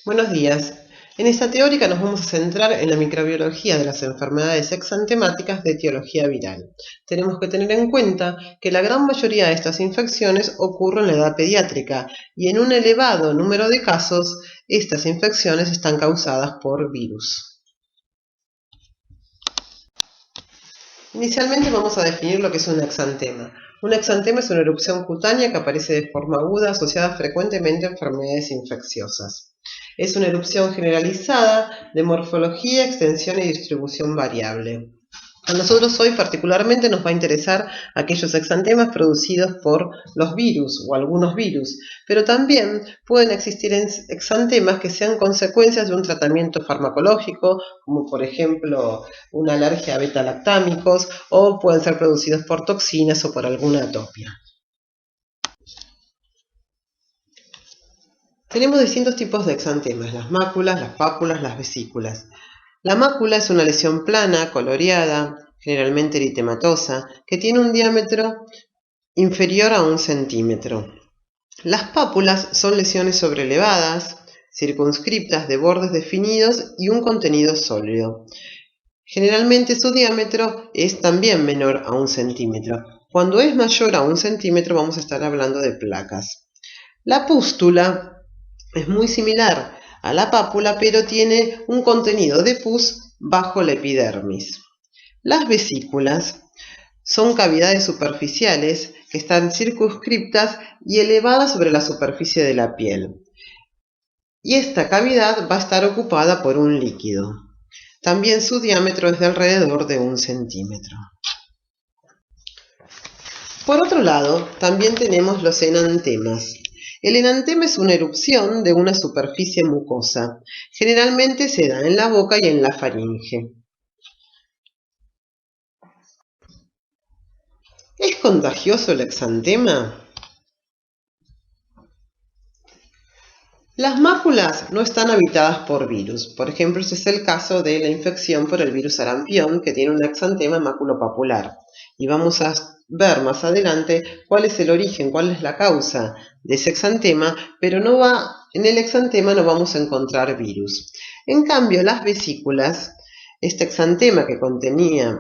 Buenos días. En esta teórica nos vamos a centrar en la microbiología de las enfermedades exantemáticas de etiología viral. Tenemos que tener en cuenta que la gran mayoría de estas infecciones ocurren en la edad pediátrica y en un elevado número de casos estas infecciones están causadas por virus. Inicialmente vamos a definir lo que es un exantema. Un exantema es una erupción cutánea que aparece de forma aguda asociada frecuentemente a enfermedades infecciosas. Es una erupción generalizada de morfología, extensión y distribución variable. A nosotros hoy particularmente nos va a interesar aquellos exantemas producidos por los virus o algunos virus, pero también pueden existir exantemas que sean consecuencias de un tratamiento farmacológico, como por ejemplo una alergia a beta-lactámicos, o pueden ser producidos por toxinas o por alguna atopia. Tenemos distintos tipos de exantemas: las máculas, las pápulas, las vesículas. La mácula es una lesión plana, coloreada, generalmente eritematosa, que tiene un diámetro inferior a 1 centímetro. Las pápulas son lesiones sobrelevadas, circunscriptas, de bordes definidos y un contenido sólido. Generalmente su diámetro es también menor a 1 centímetro. Cuando es mayor a 1 centímetro vamos a estar hablando de placas. La pústula es muy similar a la pápula, pero tiene un contenido de pus bajo la epidermis. Las vesículas son cavidades superficiales que están circunscriptas y elevadas sobre la superficie de la piel. Y esta cavidad va a estar ocupada por un líquido. También su diámetro es de alrededor de 1 centímetro. Por otro lado, también tenemos los enantemas. El enantema es una erupción de una superficie mucosa. Generalmente se da en la boca y en la faringe. ¿Es contagioso el exantema? Las máculas no están habitadas por virus. Por ejemplo, ese es el caso de la infección por el virus sarampión, que tiene un exantema maculopapular. Y vamos a ver más adelante cuál es el origen, cuál es la causa de ese exantema, pero en el exantema no vamos a encontrar virus. En cambio, las vesículas, este exantema que contenía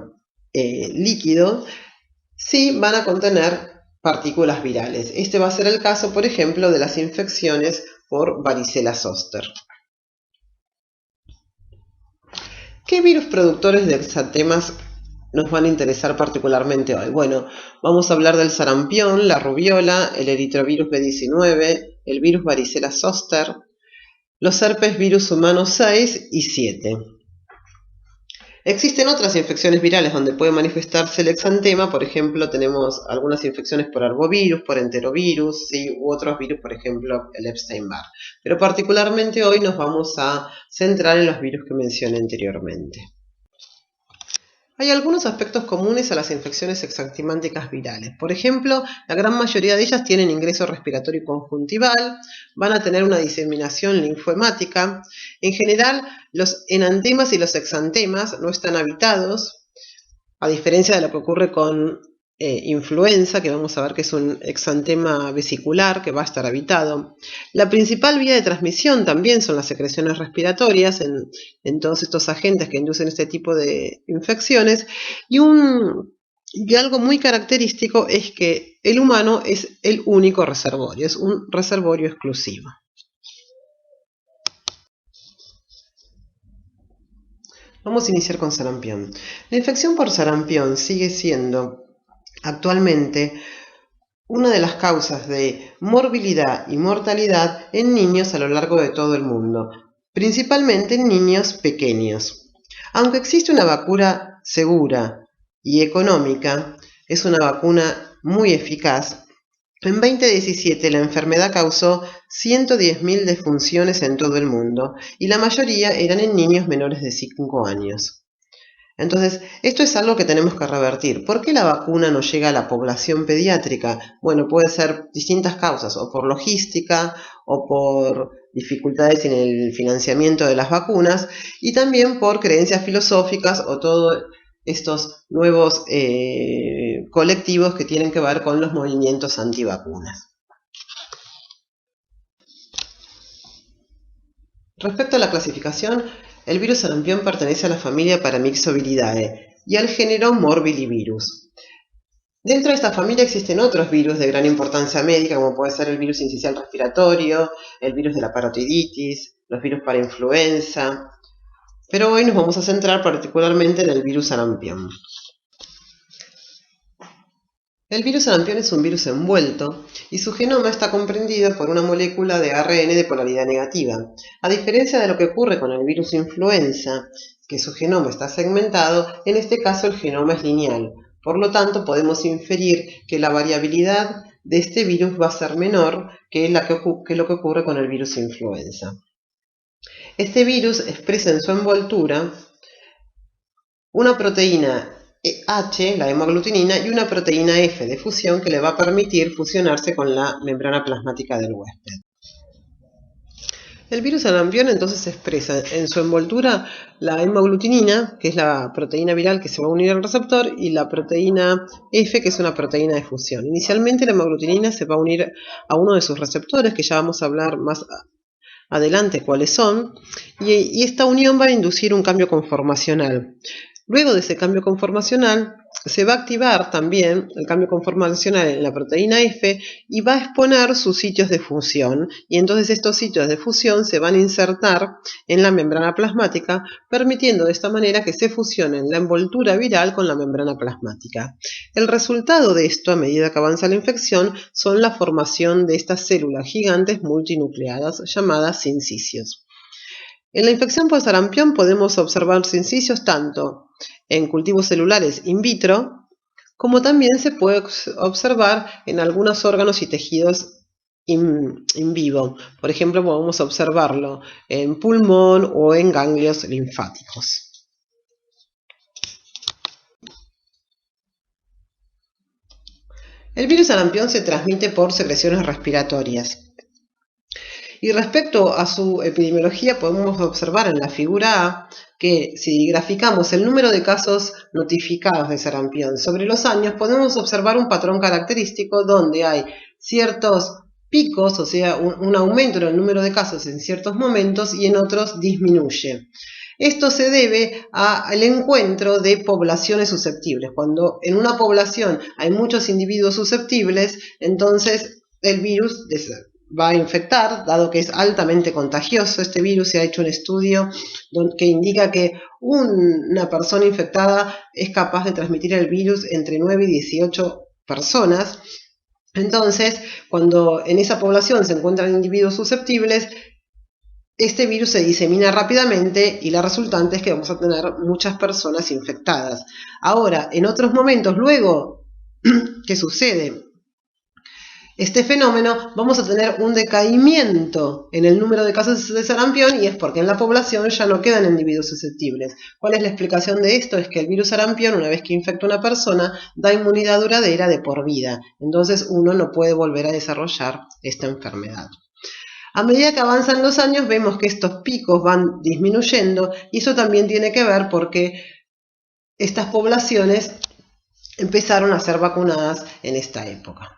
líquido, sí van a contener partículas virales. Este va a ser el caso, por ejemplo, de las infecciones por varicela zoster. ¿Qué virus productores de exantemas nos van a interesar particularmente hoy? Bueno, vamos a hablar del sarampión, la rubiola, el eritrovirus B19, el virus varicela zoster, los herpes virus humanos 6 y 7. Existen otras infecciones virales donde puede manifestarse el exantema. Por ejemplo, tenemos algunas infecciones por arbovirus, por enterovirus, ¿sí? U otros virus, por ejemplo, el Epstein-Barr. Pero particularmente hoy nos vamos a centrar en los virus que mencioné anteriormente. Hay algunos aspectos comunes a las infecciones exantemánticas virales. Por ejemplo, la gran mayoría de ellas tienen ingreso respiratorio conjuntival, van a tener una diseminación linfohemática. En general, los enantemas y los exantemas no están habitados, a diferencia de lo que ocurre con influenza, que vamos a ver que es un exantema vesicular que va a estar habitado. La principal vía de transmisión también son las secreciones respiratorias en todos estos agentes que inducen este tipo de infecciones. Y algo muy característico es que el humano es el único reservorio, es un reservorio exclusivo. Vamos a iniciar con sarampión. La infección por sarampión sigue siendo actualmente una de las causas de morbilidad y mortalidad en niños a lo largo de todo el mundo, principalmente en niños pequeños. Aunque existe una vacuna segura y económica, es una vacuna muy eficaz. En 2017 la enfermedad causó 110.000 defunciones en todo el mundo y la mayoría eran en niños menores de 5 años. Entonces, esto es algo que tenemos que revertir. ¿Por qué la vacuna no llega a la población pediátrica? Bueno, puede ser distintas causas, o por logística, o por dificultades en el financiamiento de las vacunas, y también por creencias filosóficas o todos estos nuevos colectivos que tienen que ver con los movimientos antivacunas. Respecto a la clasificación, el virus sarampión pertenece a la familia Paramyxoviridae y al género Morbillivirus. Dentro de esta familia existen otros virus de gran importancia médica, como puede ser el virus incisional respiratorio, el virus de la parotiditis, los virus para influenza, pero hoy nos vamos a centrar particularmente en el virus sarampión. El virus sarampión es un virus envuelto y su genoma está comprendido por una molécula de ARN de polaridad negativa. A diferencia de lo que ocurre con el virus influenza, que su genoma está segmentado, en este caso el genoma es lineal. Por lo tanto, podemos inferir que la variabilidad de este virus va a ser menor que lo que ocurre con el virus influenza. Este virus expresa en su envoltura una proteína H, la hemaglutinina, y una proteína F de fusión que le va a permitir fusionarse con la membrana plasmática del huésped. El virus sarampión entonces expresa en su envoltura la hemaglutinina, que es la proteína viral que se va a unir al receptor, y la proteína F, que es una proteína de fusión. Inicialmente la hemaglutinina se va a unir a uno de sus receptores, que ya vamos a hablar más adelante cuáles son, y esta unión va a inducir un cambio conformacional. Luego de ese cambio conformacional se va a activar también el cambio conformacional en la proteína F y va a exponer sus sitios de fusión, y entonces estos sitios de fusión se van a insertar en la membrana plasmática, permitiendo de esta manera que se fusionen la envoltura viral con la membrana plasmática. El resultado de esto, a medida que avanza la infección, son la formación de estas células gigantes multinucleadas llamadas sincicios. En la infección por sarampión podemos observar sincicios tanto en cultivos celulares in vitro, como también se puede observar en algunos órganos y tejidos in vivo. Por ejemplo, podemos observarlo en pulmón o en ganglios linfáticos. El virus sarampión se transmite por secreciones respiratorias. Y respecto a su epidemiología, podemos observar en la figura A que si graficamos el número de casos notificados de sarampión sobre los años, podemos observar un patrón característico donde hay ciertos picos, o sea, un aumento en el número de casos en ciertos momentos y en otros disminuye. Esto se debe al encuentro de poblaciones susceptibles. Cuando en una población hay muchos individuos susceptibles, entonces el virus va a infectar, dado que es altamente contagioso. Este virus se ha hecho un estudio que indica que una persona infectada es capaz de transmitir el virus entre 9 y 18 personas. Entonces, cuando en esa población se encuentran individuos susceptibles, este virus se disemina rápidamente y la resultante es que vamos a tener muchas personas infectadas. Ahora, en otros momentos, luego que sucede este fenómeno, vamos a tener un decaimiento en el número de casos de sarampión, y es porque en la población ya no quedan individuos susceptibles. ¿Cuál es la explicación de esto? Es que el virus sarampión, una vez que infecta a una persona, da inmunidad duradera de por vida. Entonces uno no puede volver a desarrollar esta enfermedad. A medida que avanzan los años, vemos que estos picos van disminuyendo, y eso también tiene que ver porque estas poblaciones empezaron a ser vacunadas en esta época.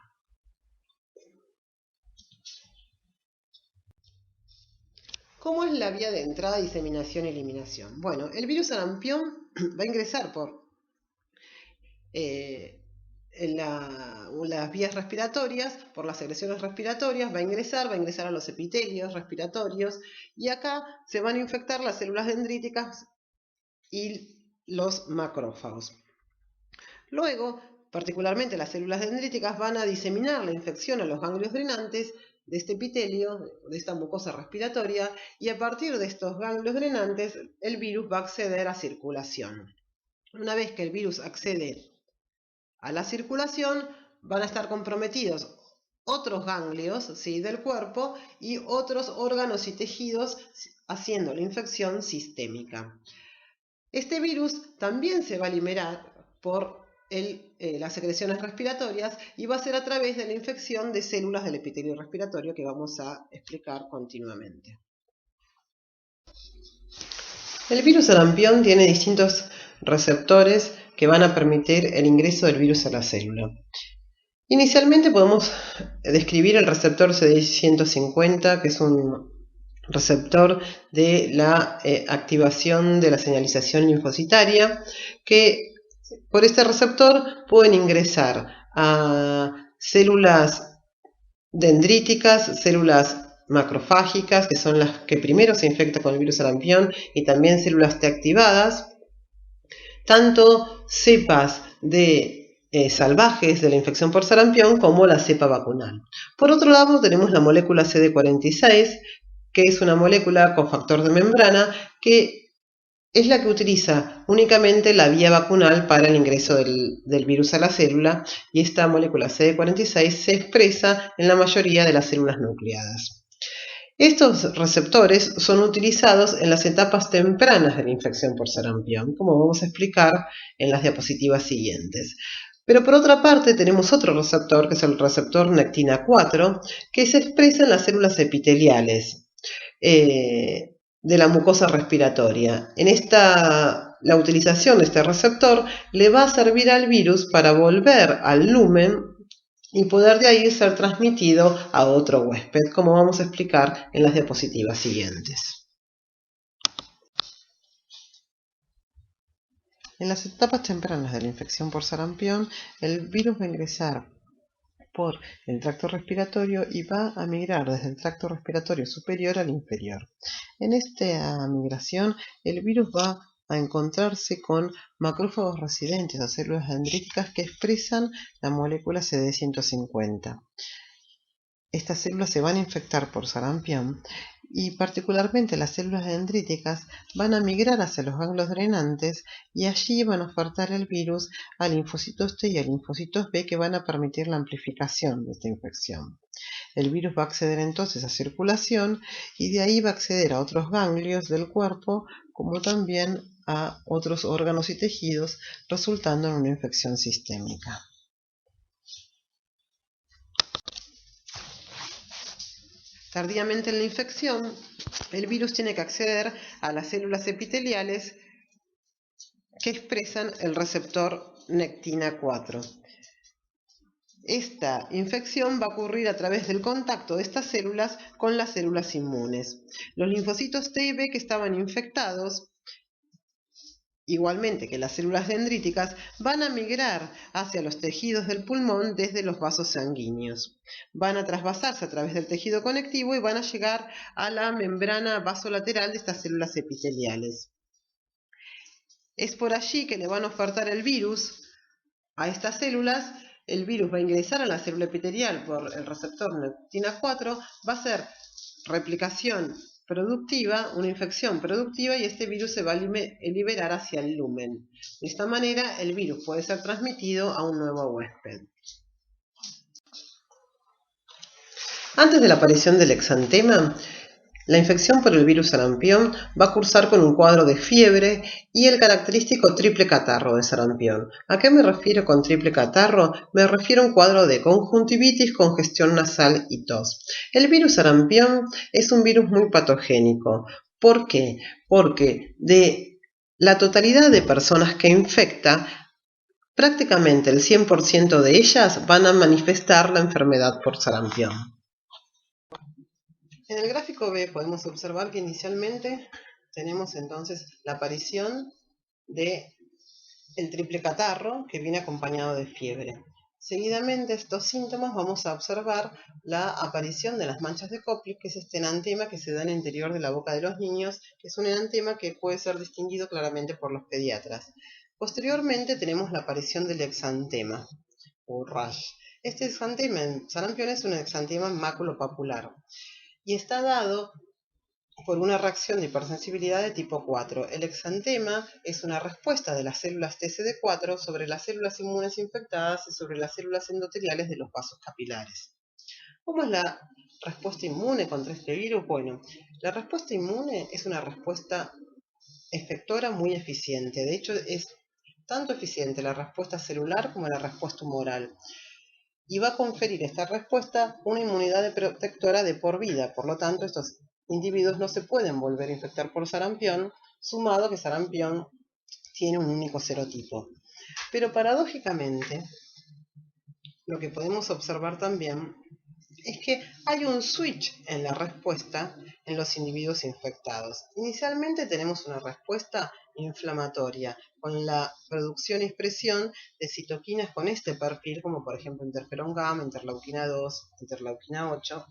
¿Cómo es la vía de entrada, diseminación y eliminación? Bueno, el virus sarampión va a ingresar por las vías respiratorias, por las secreciones respiratorias, va a ingresar a los epitelios respiratorios, y acá se van a infectar las células dendríticas y los macrófagos. Luego, particularmente las células dendríticas van a diseminar la infección a los ganglios drenantes de este epitelio, de esta mucosa respiratoria, y a partir de estos ganglios drenantes el virus va a acceder a circulación. Una vez que el virus accede a la circulación, van a estar comprometidos otros ganglios, ¿sí?, del cuerpo, y otros órganos y tejidos, haciendo la infección sistémica. Este virus también se va a liberar por las secreciones respiratorias, y va a ser a través de la infección de células del epitelio respiratorio, que vamos a explicar continuamente. El virus sarampión tiene distintos receptores que van a permitir el ingreso del virus a la célula. Inicialmente podemos describir el receptor CD150, que es un receptor de la activación de la señalización linfocitaria, que por este receptor pueden ingresar a células dendríticas, células macrofágicas, que son las que primero se infectan con el virus sarampión, y también células T activadas, tanto cepas de salvajes de la infección por sarampión como la cepa vacunal. Por otro lado, tenemos la molécula CD46, que es una molécula cofactor de membrana que es la que utiliza únicamente la vía vacunal para el ingreso del virus a la célula, y esta molécula CD46 se expresa en la mayoría de las células nucleadas. Estos receptores son utilizados en las etapas tempranas de la infección por sarampión, como vamos a explicar en las diapositivas siguientes. Pero por otra parte tenemos otro receptor, que es el receptor nectina 4, que se expresa en las células epiteliales de la mucosa respiratoria. La utilización de este receptor le va a servir al virus para volver al lumen y poder de ahí ser transmitido a otro huésped, como vamos a explicar en las diapositivas siguientes. En las etapas tempranas de la infección por sarampión, el virus va a ingresar por el tracto respiratorio y va a migrar desde el tracto respiratorio superior al inferior. En esta migración, el virus va a encontrarse con macrófagos residentes o células dendríticas que expresan la molécula CD150. Estas células se van a infectar por sarampión y particularmente las células dendríticas van a migrar hacia los ganglios drenantes y allí van a ofertar el virus a linfocitos T y a linfocitos B, que van a permitir la amplificación de esta infección. El virus va a acceder entonces a circulación y de ahí va a acceder a otros ganglios del cuerpo, como también a otros órganos y tejidos, resultando en una infección sistémica. Tardíamente en la infección, el virus tiene que acceder a las células epiteliales que expresan el receptor nectina 4. Esta infección va a ocurrir a través del contacto de estas células con las células inmunes. Los linfocitos T y B que estaban infectados, igualmente que las células dendríticas, van a migrar hacia los tejidos del pulmón desde los vasos sanguíneos. Van a trasvasarse a través del tejido conectivo y van a llegar a la membrana vasolateral de estas células epiteliales. Es por allí que le van a ofertar el virus a estas células. El virus va a ingresar a la célula epitelial por el receptor nectina 4, va a ser replicación productiva, una infección productiva, y este virus se va a liberar hacia el lumen. De esta manera, el virus puede ser transmitido a un nuevo huésped. Antes de la aparición del exantema, la infección por el virus sarampión va a cursar con un cuadro de fiebre y el característico triple catarro de sarampión. ¿A qué me refiero con triple catarro? Me refiero a un cuadro de conjuntivitis, congestión nasal y tos. El virus sarampión es un virus muy patogénico. ¿Por qué? Porque de la totalidad de personas que infecta, prácticamente el 100% de ellas van a manifestar la enfermedad por sarampión. En el gráfico B podemos observar que inicialmente tenemos entonces la aparición del triple catarro, que viene acompañado de fiebre. Seguidamente estos síntomas vamos a observar la aparición de las manchas de Koplik, que es este enantema que se da en el interior de la boca de los niños, que es un enantema que puede ser distinguido claramente por los pediatras. Posteriormente tenemos la aparición del exantema o rash. Este exantema en sarampión es un exantema maculopapular y está dado por una reacción de hipersensibilidad de tipo 4. El exantema es una respuesta de las células TCD4 sobre las células inmunes infectadas y sobre las células endoteliales de los vasos capilares. ¿Cómo es la respuesta inmune contra este virus? Bueno, la respuesta inmune es una respuesta efectora muy eficiente. De hecho, es tanto eficiente la respuesta celular como la respuesta humoral. Y va a conferir esta respuesta una inmunidad protectora de por vida. Por lo tanto, estos individuos no se pueden volver a infectar por sarampión, sumado que sarampión tiene un único serotipo. Pero paradójicamente, lo que podemos observar también es que hay un switch en la respuesta en los individuos infectados. Inicialmente tenemos una respuesta inflamatoria con la producción y expresión de citoquinas con este perfil, como por ejemplo interferón gamma, interleuquina 2, interleuquina 8.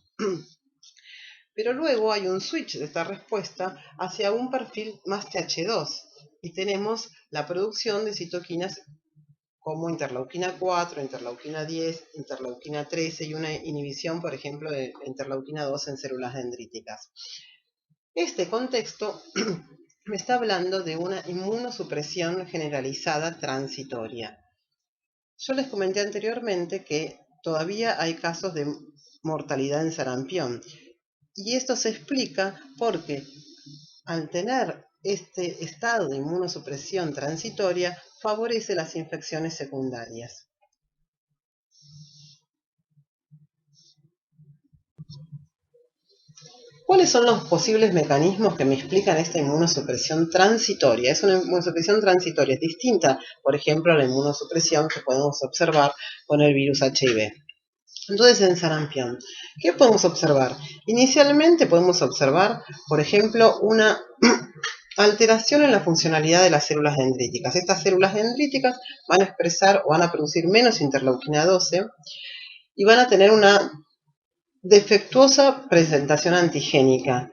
Pero luego hay un switch de esta respuesta hacia un perfil más Th2 y tenemos la producción de citoquinas como interleuquina 4, interleuquina 10, interleuquina 13 y una inhibición, por ejemplo, de interleuquina 2 en células dendríticas. Este contexto me está hablando de una inmunosupresión generalizada transitoria. Yo les comenté anteriormente que todavía hay casos de mortalidad en sarampión, y esto se explica porque al tener este estado de inmunosupresión transitoria, favorece las infecciones secundarias. ¿Cuáles son los posibles mecanismos que me explican esta inmunosupresión transitoria? Es una inmunosupresión transitoria, es distinta, por ejemplo, a la inmunosupresión que podemos observar con el virus HIV. Entonces, en sarampión, ¿qué podemos observar? Inicialmente podemos observar, por ejemplo, una alteración en la funcionalidad de las células dendríticas. Estas células dendríticas van a expresar o van a producir menos interleuquina 12 y van a tener una defectuosa presentación antigénica.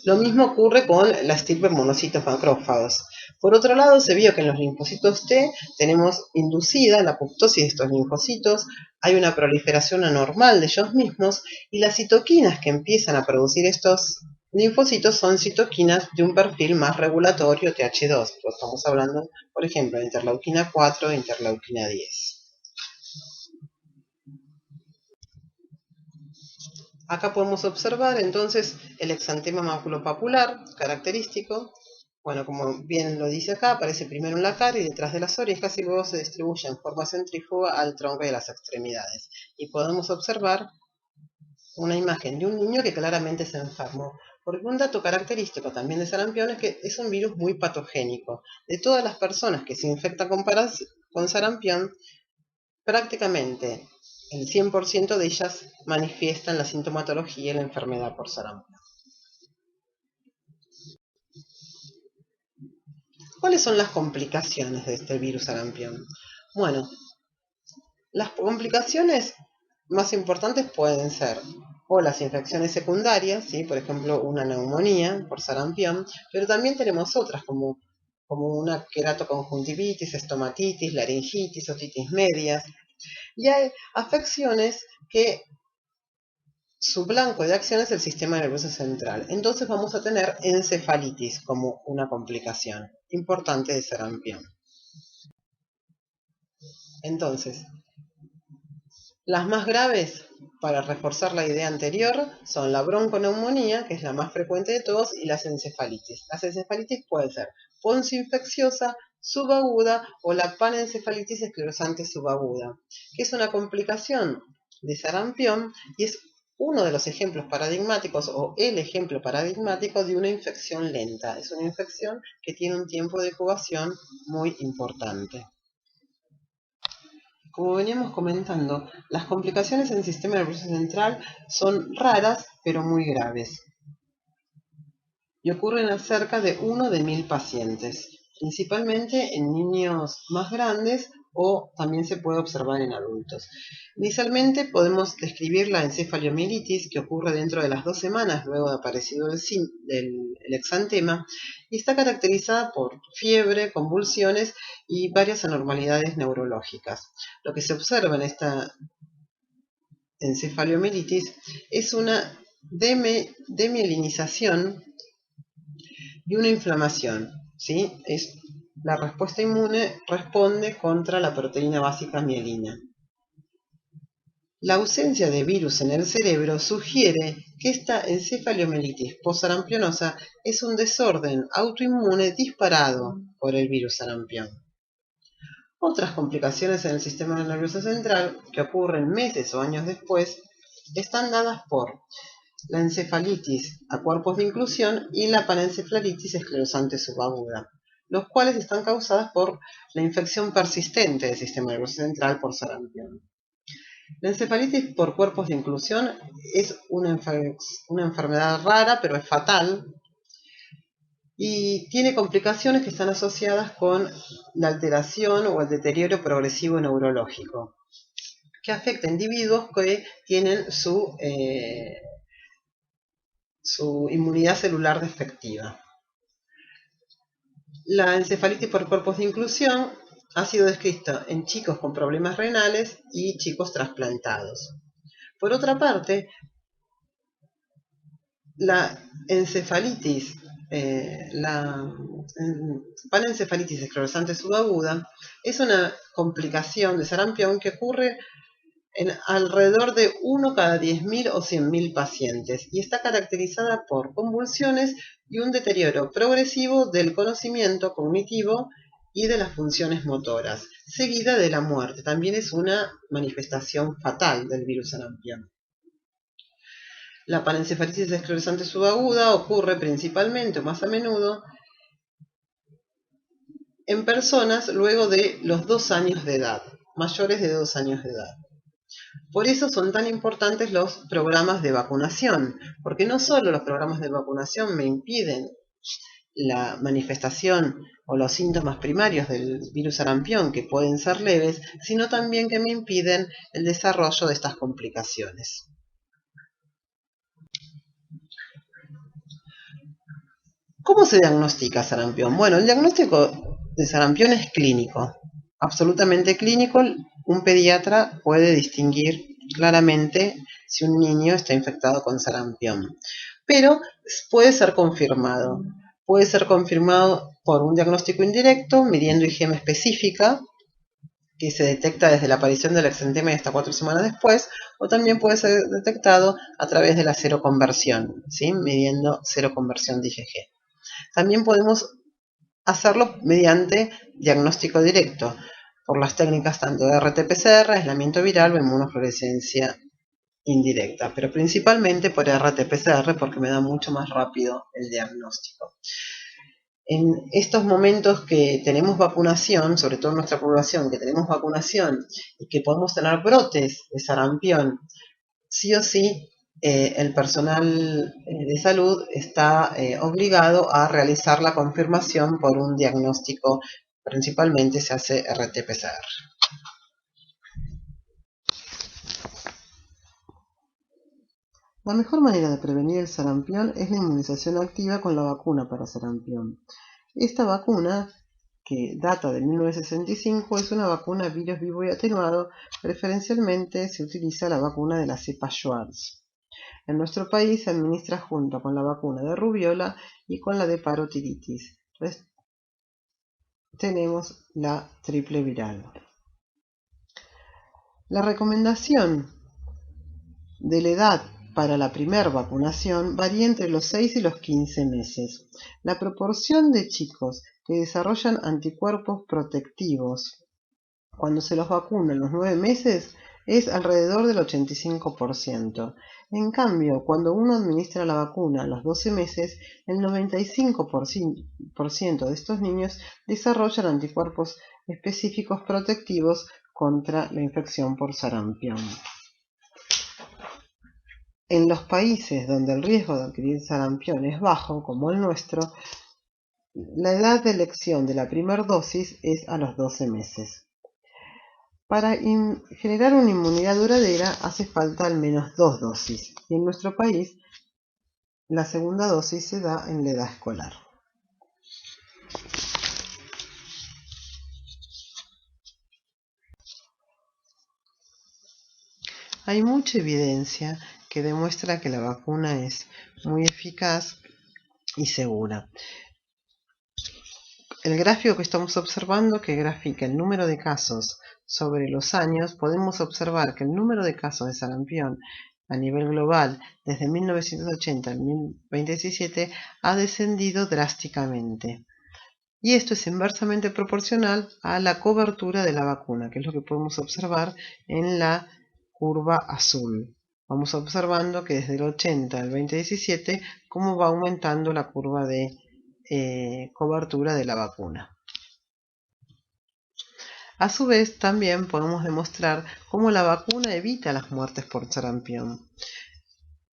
Lo mismo ocurre con la estirpe monocitos macrófagos. Por otro lado, se vio que en los linfocitos T tenemos inducida la apoptosis de estos linfocitos, hay una proliferación anormal de ellos mismos y las citoquinas que empiezan a producir estos linfocitos son citoquinas de un perfil más regulatorio Th2. Estamos hablando, por ejemplo, de interleuquina 4 e interleuquina 10. Acá podemos observar entonces el exantema maculopapular característico. Bueno, como bien lo dice acá, aparece primero en la cara y detrás de las orejas y luego se distribuye en forma centrífuga al tronco y a las extremidades. Y podemos observar una imagen de un niño que claramente se enfermó. Porque un dato característico también de sarampión es que es un virus muy patogénico. De todas las personas que se infectan con sarampión, prácticamente el 100% de ellas manifiestan la sintomatología y la enfermedad por sarampión. ¿Cuáles son las complicaciones de este virus sarampión? Bueno, las complicaciones más importantes pueden ser o las infecciones secundarias, ¿sí? Por ejemplo, una neumonía por sarampión, pero también tenemos otras como una queratoconjuntivitis, estomatitis, laringitis, otitis medias, y hay afecciones que su blanco de acción es el sistema nervioso central. Entonces vamos a tener encefalitis como una complicación importante de sarampión. Entonces, las más graves, para reforzar la idea anterior, son la bronconeumonía, que es la más frecuente de todos, y las encefalitis. Las encefalitis pueden ser ponzoinfecciosa, subaguda o la panencefalitis esclerosante subaguda, que es una complicación de sarampión y es uno de los ejemplos paradigmáticos o el ejemplo paradigmático de una infección lenta. Es una infección que tiene un tiempo de incubación muy importante. Como veníamos comentando, las complicaciones en el sistema nervioso central son raras pero muy graves y ocurren a cerca de 1 de 1000 pacientes, principalmente en niños más grandes o también se puede observar en adultos. Inicialmente podemos describir la encefalomielitis que ocurre dentro de las 2 semanas luego de aparecido el exantema y está caracterizada por fiebre, convulsiones y varias anormalidades neurológicas. Lo que se observa en esta encefalomielitis es una demielinización y una inflamación, ¿sí? La respuesta inmune responde contra la proteína básica mielina. La ausencia de virus en el cerebro sugiere que esta encefalomielitis postsarampionosa es un desorden autoinmune disparado por el virus sarampión. Otras complicaciones en el sistema nervioso central, que ocurren meses o años después, están dadas por la encefalitis a cuerpos de inclusión y la panencefalitis esclerosante subaguda, los cuales están causadas por la infección persistente del sistema nervioso central por sarampión. La encefalitis por cuerpos de inclusión es una enfermedad rara, pero es fatal, y tiene complicaciones que están asociadas con la alteración o el deterioro progresivo neurológico, que afecta a individuos que tienen su inmunidad celular defectiva. La encefalitis por cuerpos de inclusión ha sido descrita en chicos con problemas renales y chicos trasplantados. Por otra parte, la encefalitis, la panencefalitis esclerosante subaguda, es una complicación de sarampión que ocurre en alrededor de 1 cada 10.000 o 100.000 pacientes y está caracterizada por convulsiones y un deterioro progresivo del conocimiento cognitivo y de las funciones motoras, seguida de la muerte. También es una manifestación fatal del virus sarampión. La panencefalitis esclerosante subaguda ocurre principalmente o más a menudo en personas luego de los 2 años de edad, mayores de 2 años de edad. Por eso son tan importantes los programas de vacunación, porque no solo los programas de vacunación me impiden la manifestación o los síntomas primarios del virus sarampión, que pueden ser leves, sino también que me impiden el desarrollo de estas complicaciones. ¿Cómo se diagnostica sarampión? Bueno, el diagnóstico de sarampión es clínico, absolutamente clínico. Un pediatra puede distinguir claramente si un niño está infectado con sarampión, pero puede ser confirmado. Puede ser confirmado por un diagnóstico indirecto, midiendo IgM específica, que se detecta desde la aparición del exantema y hasta 4 semanas después, o también puede ser detectado a través de la seroconversión, ¿sí? Midiendo seroconversión de IgG. También podemos hacerlo mediante diagnóstico directo, por las técnicas tanto de RT-PCR, aislamiento viral o inmunofluorescencia indirecta, pero principalmente por RT-PCR porque me da mucho más rápido el diagnóstico. En estos momentos que tenemos vacunación, sobre todo en nuestra población, que tenemos vacunación y que podemos tener brotes de sarampión, sí o sí el personal de salud está obligado a realizar la confirmación por un diagnóstico, principalmente se hace RT-PCR. La mejor manera de prevenir el sarampión es la inmunización activa con la vacuna para sarampión. Esta vacuna, que data de 1965, es una vacuna virus vivo y atenuado. Preferencialmente se utiliza la vacuna de la cepa Schwarz. En nuestro país se administra junto con la vacuna de rubiola y con la de parotiditis. Entonces, tenemos la triple viral. La recomendación de la edad para la primera vacunación varía entre los 6 y los 15 meses. La proporción de chicos que desarrollan anticuerpos protectivos cuando se los vacuna a los 9 meses es alrededor del 85%. En cambio, cuando uno administra la vacuna a los 12 meses, el 95% de estos niños desarrollan anticuerpos específicos protectivos contra la infección por sarampión. En los países donde el riesgo de adquirir sarampión es bajo, como el nuestro, la edad de elección de la primera dosis es a los 12 meses. Para generar una inmunidad duradera hace falta al menos 2 dosis, y en nuestro país la segunda dosis se da en la edad escolar. Hay mucha evidencia que demuestra que la vacuna es muy eficaz y segura. El gráfico que estamos observando, que grafica el número de casos sobre los años, podemos observar que el número de casos de sarampión a nivel global desde 1980 al 2017 ha descendido drásticamente. Y esto es inversamente proporcional a la cobertura de la vacuna, que es lo que podemos observar en la curva azul. Vamos observando que desde el 80 al 2017, cómo va aumentando la curva de cobertura de la vacuna. A su vez, también podemos demostrar cómo la vacuna evita las muertes por sarampión.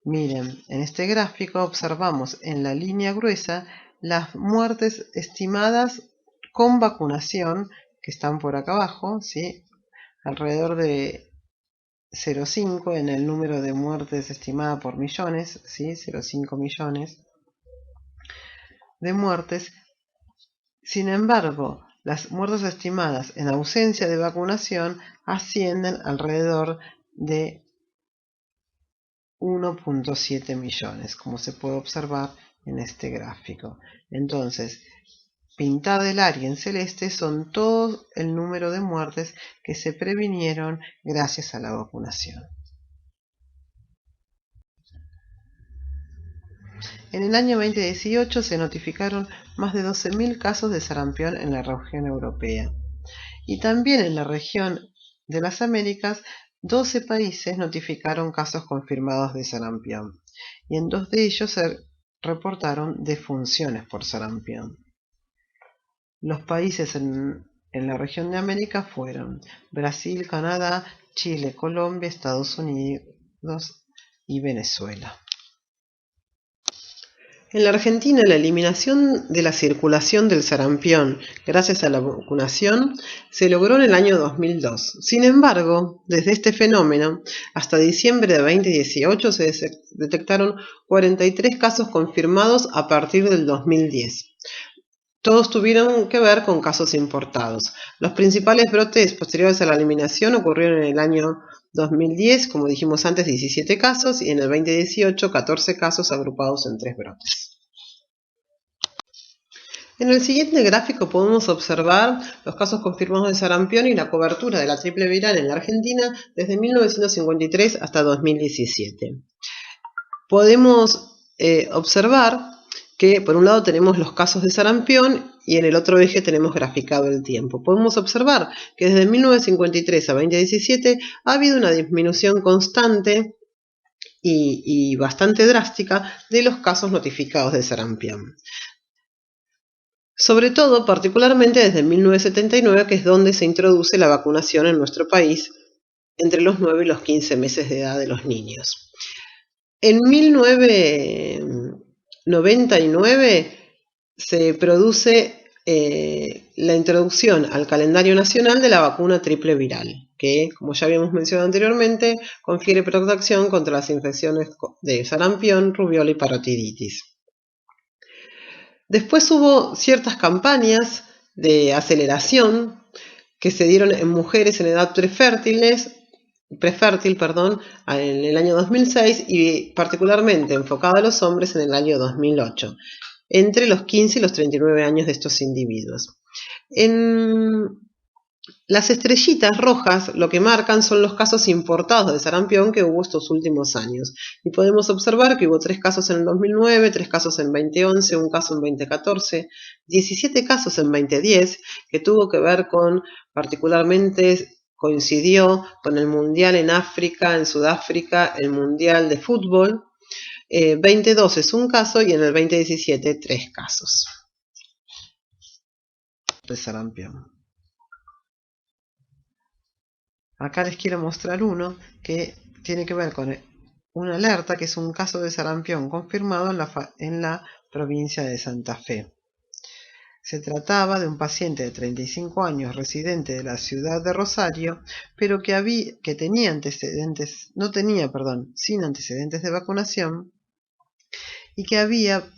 Miren, en este gráfico observamos en la línea gruesa las muertes estimadas con vacunación, que están por acá abajo, ¿sí? Alrededor de 0,5 en el número de muertes estimada por millones, ¿sí? 0,5 millones de muertes. Sin embargo, las muertes estimadas en ausencia de vacunación ascienden alrededor de 1,7 millones, como se puede observar en este gráfico. Entonces, pintada el área en celeste son todo el número de muertes que se previnieron gracias a la vacunación. En el año 2018 se notificaron más de 12.000 casos de sarampión en la región europea. Y también en la región de las Américas, 12 países notificaron casos confirmados de sarampión. Y en 2 de ellos se reportaron defunciones por sarampión. Los países en la región de América fueron Brasil, Canadá, Chile, Colombia, Estados Unidos y Venezuela. En la Argentina, la eliminación de la circulación del sarampión gracias a la vacunación se logró en el año 2002. Sin embargo, desde este fenómeno hasta diciembre de 2018 se detectaron 43 casos confirmados a partir del 2010. Todos tuvieron que ver con casos importados. Los principales brotes posteriores a la eliminación ocurrieron en el año 2010, como dijimos antes, 17 casos, y en el 2018, 14 casos agrupados en 3 brotes. En el siguiente gráfico podemos observar los casos confirmados de sarampión y la cobertura de la triple viral en la Argentina desde 1953 hasta 2017. Podemos observar que por un lado tenemos los casos de sarampión y en el otro eje tenemos graficado el tiempo. Podemos observar que desde 1953 a 2017 ha habido una disminución constante y bastante drástica de los casos notificados de sarampión. Sobre todo, particularmente desde 1979, que es donde se introduce la vacunación en nuestro país entre los 9 y los 15 meses de edad de los niños. En 1999 se produce la introducción al calendario nacional de la vacuna triple viral, que, como ya habíamos mencionado anteriormente, confiere protección contra las infecciones de sarampión, rubiola y parotiditis. Después hubo ciertas campañas de aceleración que se dieron en mujeres en edad prefértil, en el año 2006 y particularmente enfocada a los hombres en el año 2008, entre los 15 y los 39 años de estos individuos. En las estrellitas rojas lo que marcan son los casos importados de sarampión que hubo estos últimos años. Y podemos observar que hubo 3 casos en el 2009, 3 casos en 2011, un caso en 2014, 17 casos en 2010, que tuvo que ver con, particularmente coincidió con el Mundial en África, en Sudáfrica, el Mundial de Fútbol. 2012 es un caso y en el 2017 3 casos de sarampión. Acá les quiero mostrar uno que tiene que ver con una alerta, que es un caso de sarampión confirmado en la provincia de Santa Fe. Se trataba de un paciente de 35 años residente de la ciudad de Rosario, pero que tenía sin antecedentes de vacunación y que había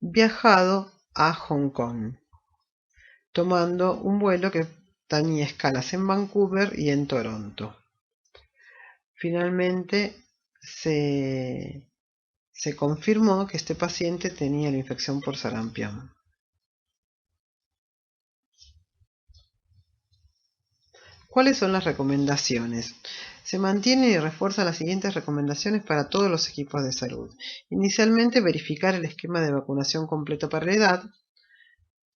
viajado a Hong Kong, tomando un vuelo que tenía escalas en Vancouver y en Toronto. Finalmente se confirmó que este paciente tenía la infección por sarampión. ¿Cuáles son las recomendaciones? Se mantienen y refuerzan las siguientes recomendaciones para todos los equipos de salud. Inicialmente, verificar el esquema de vacunación completo para la edad.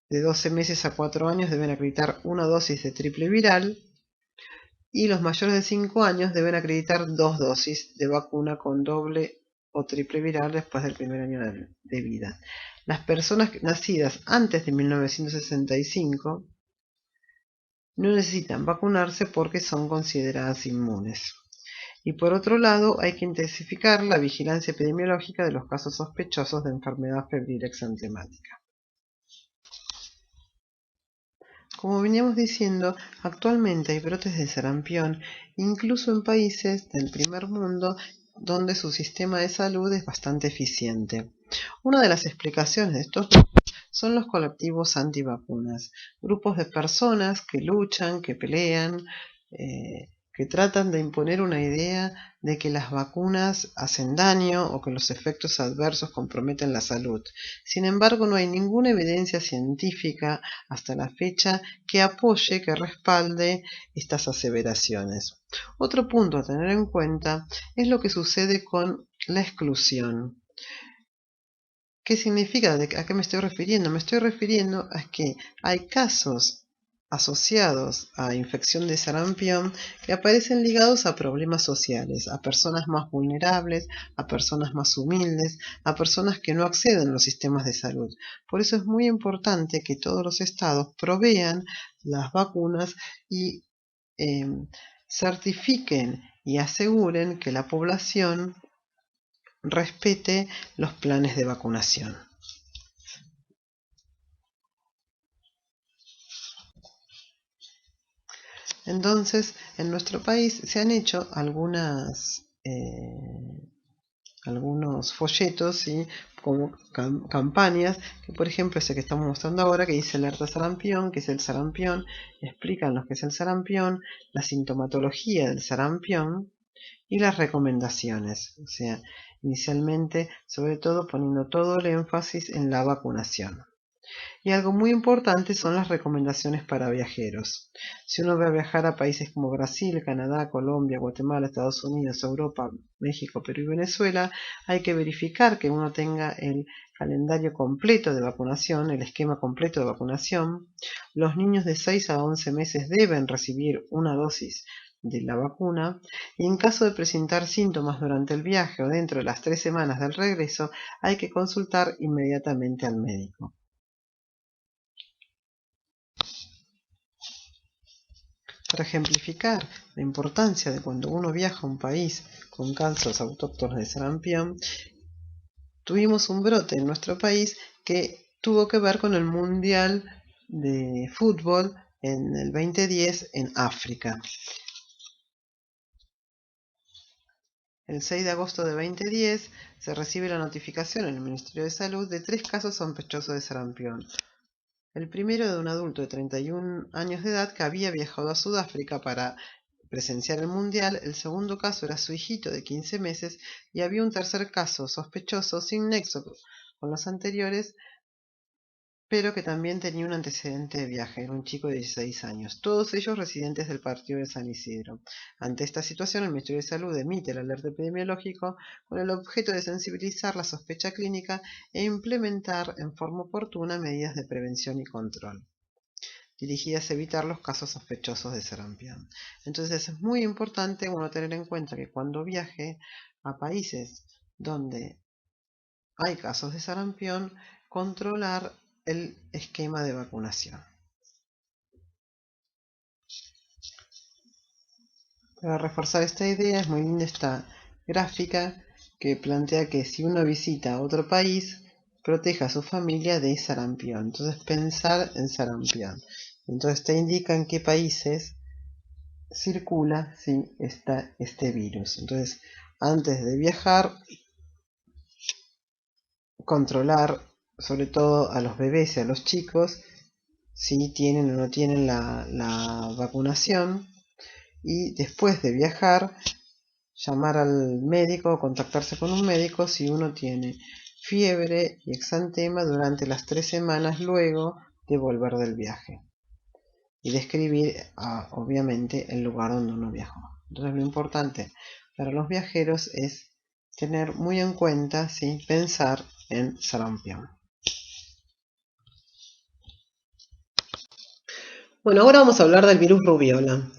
De 12 meses a 4 años deben acreditar una dosis de triple viral. Y los mayores de 5 años deben acreditar 2 dosis de vacuna con doble o triple viral después del primer año de vida. Las personas nacidas antes de 1965 no necesitan vacunarse porque son consideradas inmunes. Y por otro lado, hay que intensificar la vigilancia epidemiológica de los casos sospechosos de enfermedad febril exantemática. Como veníamos diciendo, actualmente hay brotes de sarampión, incluso en países del primer mundo donde su sistema de salud es bastante eficiente. Una de las explicaciones de estos grupos son los colectivos antivacunas, grupos de personas que luchan, que pelean, que tratan de imponer una idea de que las vacunas hacen daño o que los efectos adversos comprometen la salud. Sin embargo, no hay ninguna evidencia científica hasta la fecha que apoye, que respalde estas aseveraciones. Otro punto a tener en cuenta es lo que sucede con la exclusión. ¿Qué significa? ¿A qué me estoy refiriendo? Me estoy refiriendo a que hay casos asociados a infección de sarampión que aparecen ligados a problemas sociales, a personas más vulnerables, a personas más humildes, a personas que no acceden a los sistemas de salud. Por eso es muy importante que todos los estados provean las vacunas y certifiquen y aseguren que la población respete los planes de vacunación. Entonces, en nuestro país se han hecho algunos folletos, ¿sí? Como campañas, que por ejemplo ese que estamos mostrando ahora, que dice alerta sarampión, que es el sarampión, explican lo que es el sarampión, la sintomatología del sarampión y las recomendaciones. O sea, inicialmente, sobre todo poniendo todo el énfasis en la vacunación. Y algo muy importante son las recomendaciones para viajeros. Si uno va a viajar a países como Brasil, Canadá, Colombia, Guatemala, Estados Unidos, Europa, México, Perú y Venezuela, hay que verificar que uno tenga el calendario completo de vacunación, el esquema completo de vacunación. Los niños de 6 a 11 meses deben recibir una dosis de la vacuna, y en caso de presentar síntomas durante el viaje o dentro de las 3 semanas del regreso, hay que consultar inmediatamente al médico. Para ejemplificar la importancia de cuando uno viaja a un país con casos autóctonos de sarampión, tuvimos un brote en nuestro país que tuvo que ver con el Mundial de Fútbol en el 2010 en África. El 6 de agosto de 2010 se recibe la notificación en el Ministerio de Salud de 3 casos sospechosos de sarampión. El primero de un adulto de 31 años de edad que había viajado a Sudáfrica para presenciar el mundial. El segundo caso era su hijito de 15 meses y había un tercer caso sospechoso sin nexo con los anteriores, pero que también tenía un antecedente de viaje. Era un chico de 16 años, todos ellos residentes del partido de San Isidro. Ante esta situación, el Ministerio de Salud emite el alerta epidemiológico con el objeto de sensibilizar la sospecha clínica e implementar en forma oportuna medidas de prevención y control dirigidas a evitar los casos sospechosos de sarampión. Entonces es muy importante uno tener en cuenta que cuando viaje a países donde hay casos de sarampión, controlar el esquema de vacunación. Para reforzar esta idea es muy linda esta gráfica que plantea que si uno visita otro país, proteja a su familia de sarampión. Entonces pensar en sarampión. Entonces te indica en qué países circula este virus. Entonces, antes de viajar, controlar sobre todo a los bebés y a los chicos si tienen o no tienen la vacunación, y después de viajar llamar al médico o contactarse con un médico si uno tiene fiebre y exantema durante las 3 semanas luego de volver del viaje, y describir obviamente el lugar donde uno viajó. Entonces lo importante para los viajeros es tener muy en cuenta, ¿sí?, pensar en sarampión. Bueno, ahora vamos a hablar del virus rubiola.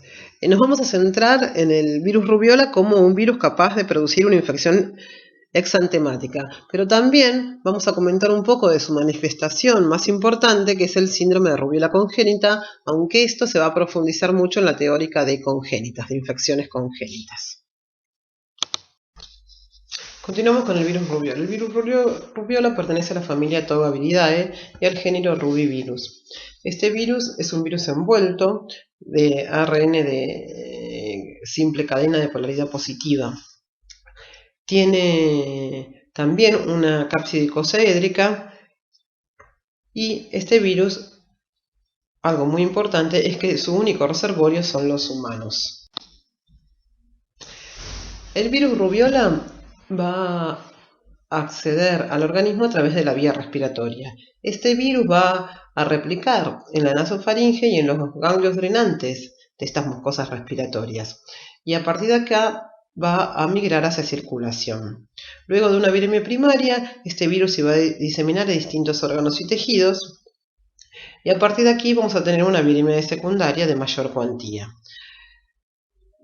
Nos vamos a centrar en el virus rubiola como un virus capaz de producir una infección exantemática, pero también vamos a comentar un poco de su manifestación más importante, que es el síndrome de rubiola congénita, aunque esto se va a profundizar mucho en la teórica de congénitas, de infecciones congénitas. Continuamos con el virus rubiola. El virus rubiola pertenece a la familia Tobacillidae y al género Rubivirus. Este virus es un virus envuelto de ARN de simple cadena de polaridad positiva. Tiene también una cápside icosaédrica y este virus, algo muy importante, es que su único reservorio son los humanos. El virus rubiola va a acceder al organismo a través de la vía respiratoria. Este virus va a replicar en la nasofaringe y en los ganglios drenantes de estas mucosas respiratorias. Y a partir de acá va a migrar hacia circulación. Luego de una viremia primaria, este virus se va a diseminar a distintos órganos y tejidos. Y a partir de aquí vamos a tener una viremia secundaria de mayor cuantía.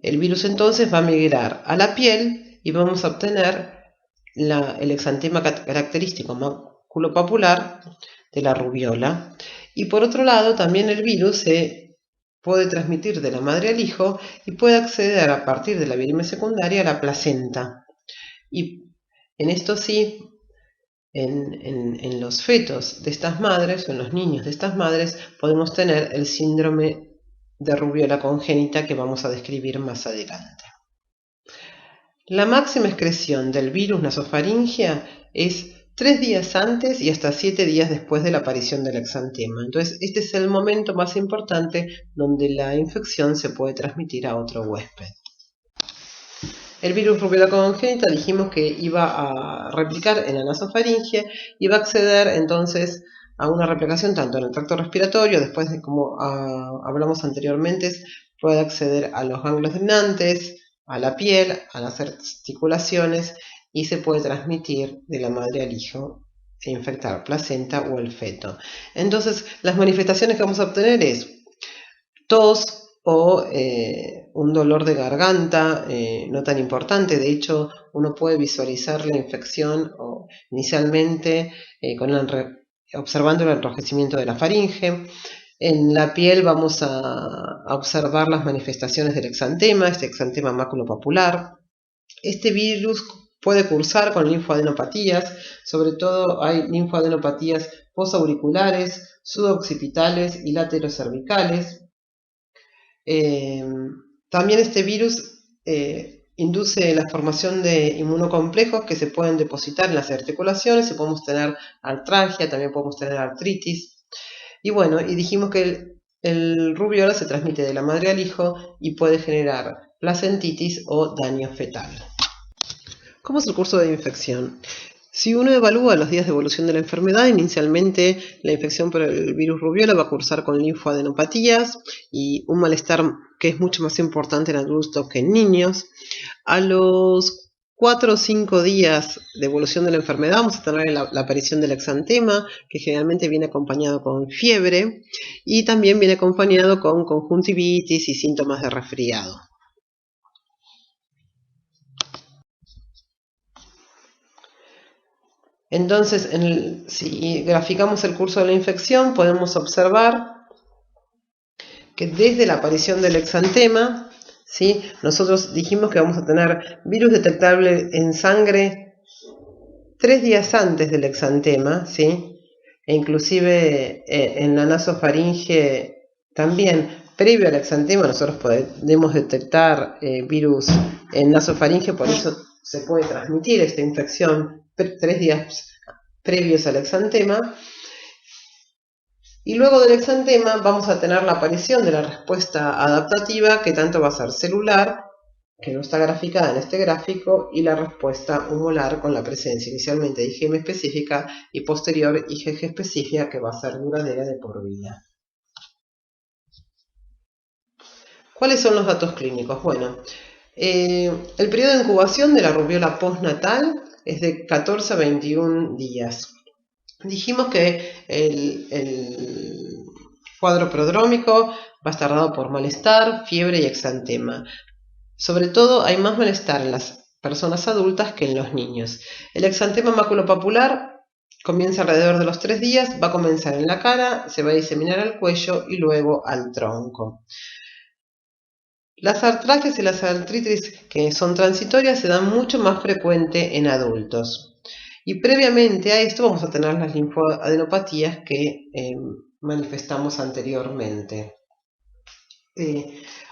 El virus entonces va a migrar a la piel y vamos a obtener el exantema característico maculopapular de la rubiola. Y por otro lado, también el virus se puede transmitir de la madre al hijo y puede acceder a partir de la viremia secundaria a la placenta. Y en esto sí, en los fetos de estas madres o en los niños de estas madres podemos tener el síndrome de rubiola congénita que vamos a describir más adelante. La máxima excreción del virus nasofaringea es 3 días antes y hasta 7 días después de la aparición del exantema. Entonces, este es el momento más importante donde la infección se puede transmitir a otro huésped. El virus rubiola congénita dijimos que iba a replicar en la nasofaringe y va a acceder entonces a una replicación tanto en el tracto respiratorio, después de como hablamos anteriormente, puede acceder a los ganglios drenantes, a la piel, a las articulaciones y se puede transmitir de la madre al hijo e infectar placenta o el feto. Entonces, las manifestaciones que vamos a obtener es tos o un dolor de garganta no tan importante. De hecho, uno puede visualizar la infección inicialmente observando el enrojecimiento de la faringe. En la piel vamos a observar las manifestaciones del exantema, este exantema maculopapular. Este virus puede cursar con linfoadenopatías, sobre todo hay linfoadenopatías posauriculares, suboccipitales y laterocervicales. También este virus induce la formación de inmunocomplejos que se pueden depositar en las articulaciones y podemos tener artralgia, también podemos tener artritis. Y bueno, y dijimos que el rubiola se transmite de la madre al hijo y puede generar placentitis o daño fetal. ¿Cómo es el curso de infección? Si uno evalúa los días de evolución de la enfermedad, inicialmente la infección por el virus rubiola va a cursar con linfoadenopatías y un malestar que es mucho más importante en adultos que en niños. A los 4 o 5 días de evolución de la enfermedad vamos a tener la aparición del exantema, que generalmente viene acompañado con fiebre y también viene acompañado con conjuntivitis y síntomas de resfriado. Entonces, si graficamos el curso de la infección, podemos observar que desde la aparición del exantema, ¿sí? Nosotros dijimos que vamos a tener virus detectable en sangre 3 días antes del exantema, ¿sí? E inclusive en la nasofaringe también, previo al exantema, nosotros podemos detectar virus en nasofaringe, por eso se puede transmitir esta infección 3 días previos al exantema. Y luego del exantema vamos a tener la aparición de la respuesta adaptativa, que tanto va a ser celular, que no está graficada en este gráfico, y la respuesta humoral con la presencia inicialmente de IgM específica y posterior IgG específica, que va a ser duradera de por vida. ¿Cuáles son los datos clínicos? Bueno, el periodo de incubación de la rubiola postnatal es de 14 a 21 días. Dijimos que el cuadro prodrómico va a estar dado por malestar, fiebre y exantema. Sobre todo hay más malestar en las personas adultas que en los niños. El exantema maculopapular comienza alrededor de los 3 días, va a comenzar en la cara, se va a diseminar al cuello y luego al tronco. Las artralgias y las artritis que son transitorias se dan mucho más frecuente en adultos. Y previamente a esto vamos a tener las linfoadenopatías que manifestamos anteriormente.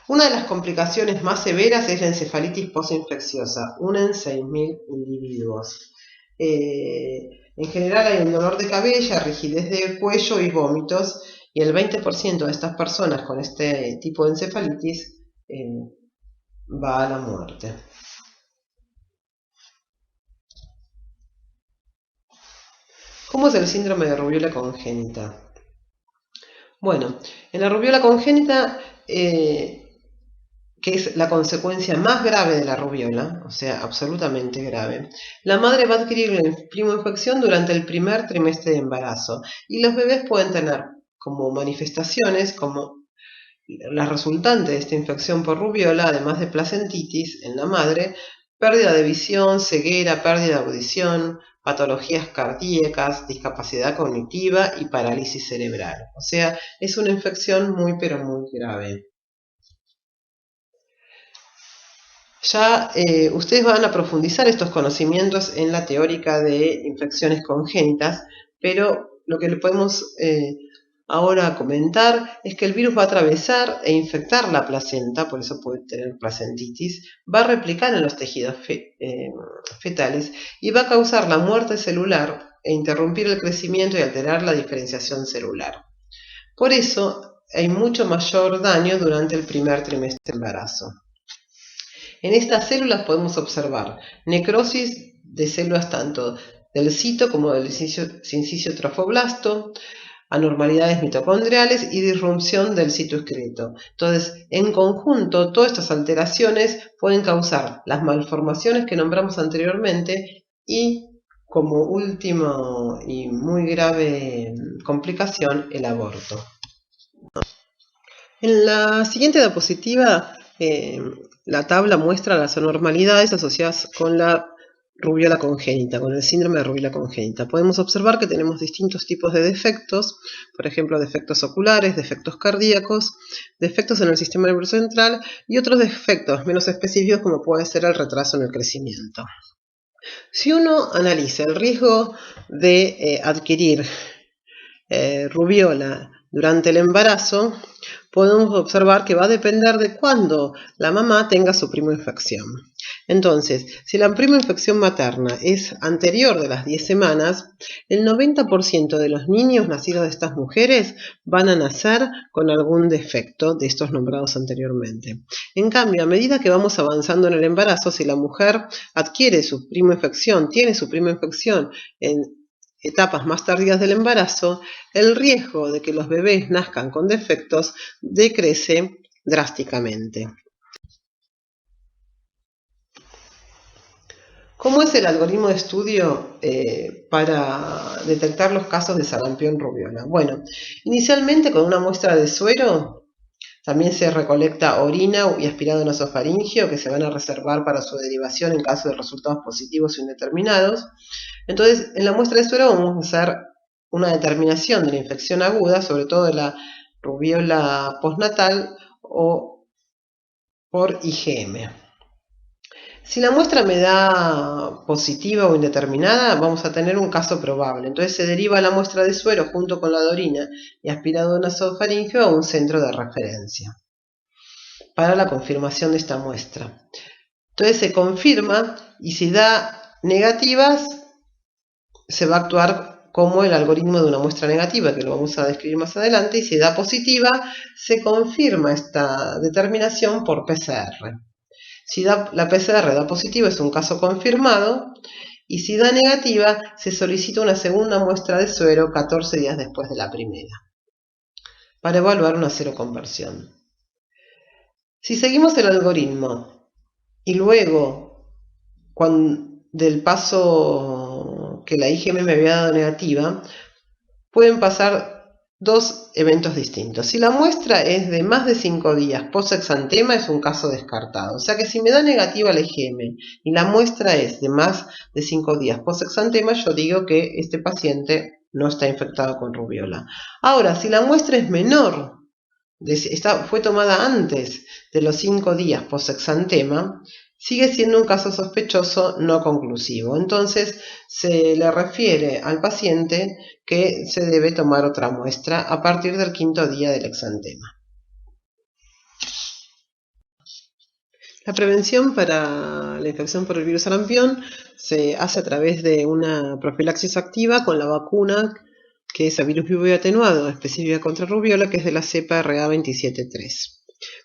Una de las complicaciones más severas es la encefalitis postinfecciosa, una en 6.000 individuos. En general hay un dolor de cabeza, rigidez de cuello y vómitos, y el 20% de estas personas con este tipo de encefalitis va a la muerte. ¿Cómo es el síndrome de rubiola congénita? Bueno, en la rubiola congénita, que es la consecuencia más grave de la rubiola, o sea, absolutamente grave, la madre va a adquirir la primoinfección durante el primer trimestre de embarazo y los bebés pueden tener como manifestaciones, como las resultantes de esta infección por rubiola, además de placentitis en la madre, pérdida de visión, ceguera, pérdida de audición, patologías cardíacas, discapacidad cognitiva y parálisis cerebral. O sea, es una infección muy pero muy grave. Ya ustedes van a profundizar estos conocimientos en la teórica de infecciones congénitas, pero lo que le podemos ahora comentar es que el virus va a atravesar e infectar la placenta, por eso puede tener placentitis, va a replicar en los tejidos fetales y va a causar la muerte celular e interrumpir el crecimiento y alterar la diferenciación celular. Por eso hay mucho mayor daño durante el primer trimestre de embarazo. En estas células podemos observar necrosis de células tanto del cito como del sincicio trofoblasto, anormalidades mitocondriales y disrupción del citoesqueleto. Entonces, en conjunto, todas estas alteraciones pueden causar las malformaciones que nombramos anteriormente y, como última y muy grave complicación, el aborto. En la siguiente diapositiva, la tabla muestra las anormalidades asociadas con la rubiola congénita, con el síndrome de rubiola congénita. Podemos observar que tenemos distintos tipos de defectos, por ejemplo, defectos oculares, defectos cardíacos, defectos en el sistema nervioso central y otros defectos menos específicos como puede ser el retraso en el crecimiento. Si uno analiza el riesgo de adquirir rubiola durante el embarazo, podemos observar que va a depender de cuándo la mamá tenga su primoinfección. Entonces, si la primoinfección materna es anterior de las 10 semanas, el 90% de los niños nacidos de estas mujeres van a nacer con algún defecto de estos nombrados anteriormente. En cambio, a medida que vamos avanzando en el embarazo, si la mujer adquiere su primoinfección, tiene su primoinfección en etapas más tardías del embarazo, el riesgo de que los bebés nazcan con defectos decrece drásticamente. ¿Cómo es el algoritmo de estudio para detectar los casos de sarampión rubiola? Bueno, inicialmente con una muestra de suero, también se recolecta orina y aspirado nasofaringeo que se van a reservar para su derivación en caso de resultados positivos o indeterminados. Entonces, en la muestra de suero vamos a hacer una determinación de la infección aguda, sobre todo de la rubiola postnatal o por IgM. Si la muestra me da positiva o indeterminada, vamos a tener un caso probable. Entonces se deriva la muestra de suero junto con la de orina y aspirado nasofaringeo a un centro de referencia para la confirmación de esta muestra. Entonces se confirma y si da negativas, se va a actuar como el algoritmo de una muestra negativa, que lo vamos a describir más adelante, y si da positiva, se confirma esta determinación por PCR. Si la PCR da positiva, es un caso confirmado, y si da negativa, se solicita una segunda muestra de suero 14 días después de la primera, para evaluar una seroconversión. Si seguimos el algoritmo y luego, del paso que la IgM me había dado negativa, pueden pasar dos eventos distintos. Si la muestra es de más de 5 días post-exantema, es un caso descartado. O sea que si me da negativa el IgM y la muestra es de más de 5 días post-exantema, yo digo que este paciente no está infectado con rubiola. Ahora, si la muestra es menor, fue tomada antes de los 5 días post-exantema, sigue siendo un caso sospechoso no conclusivo. Entonces se le refiere al paciente que se debe tomar otra muestra a partir del 5.º día del exantema. La prevención para la infección por el virus sarampión se hace a través de una profilaxis activa con la vacuna que es a virus vivo y atenuado, específica contra rubiola, que es de la cepa RA273.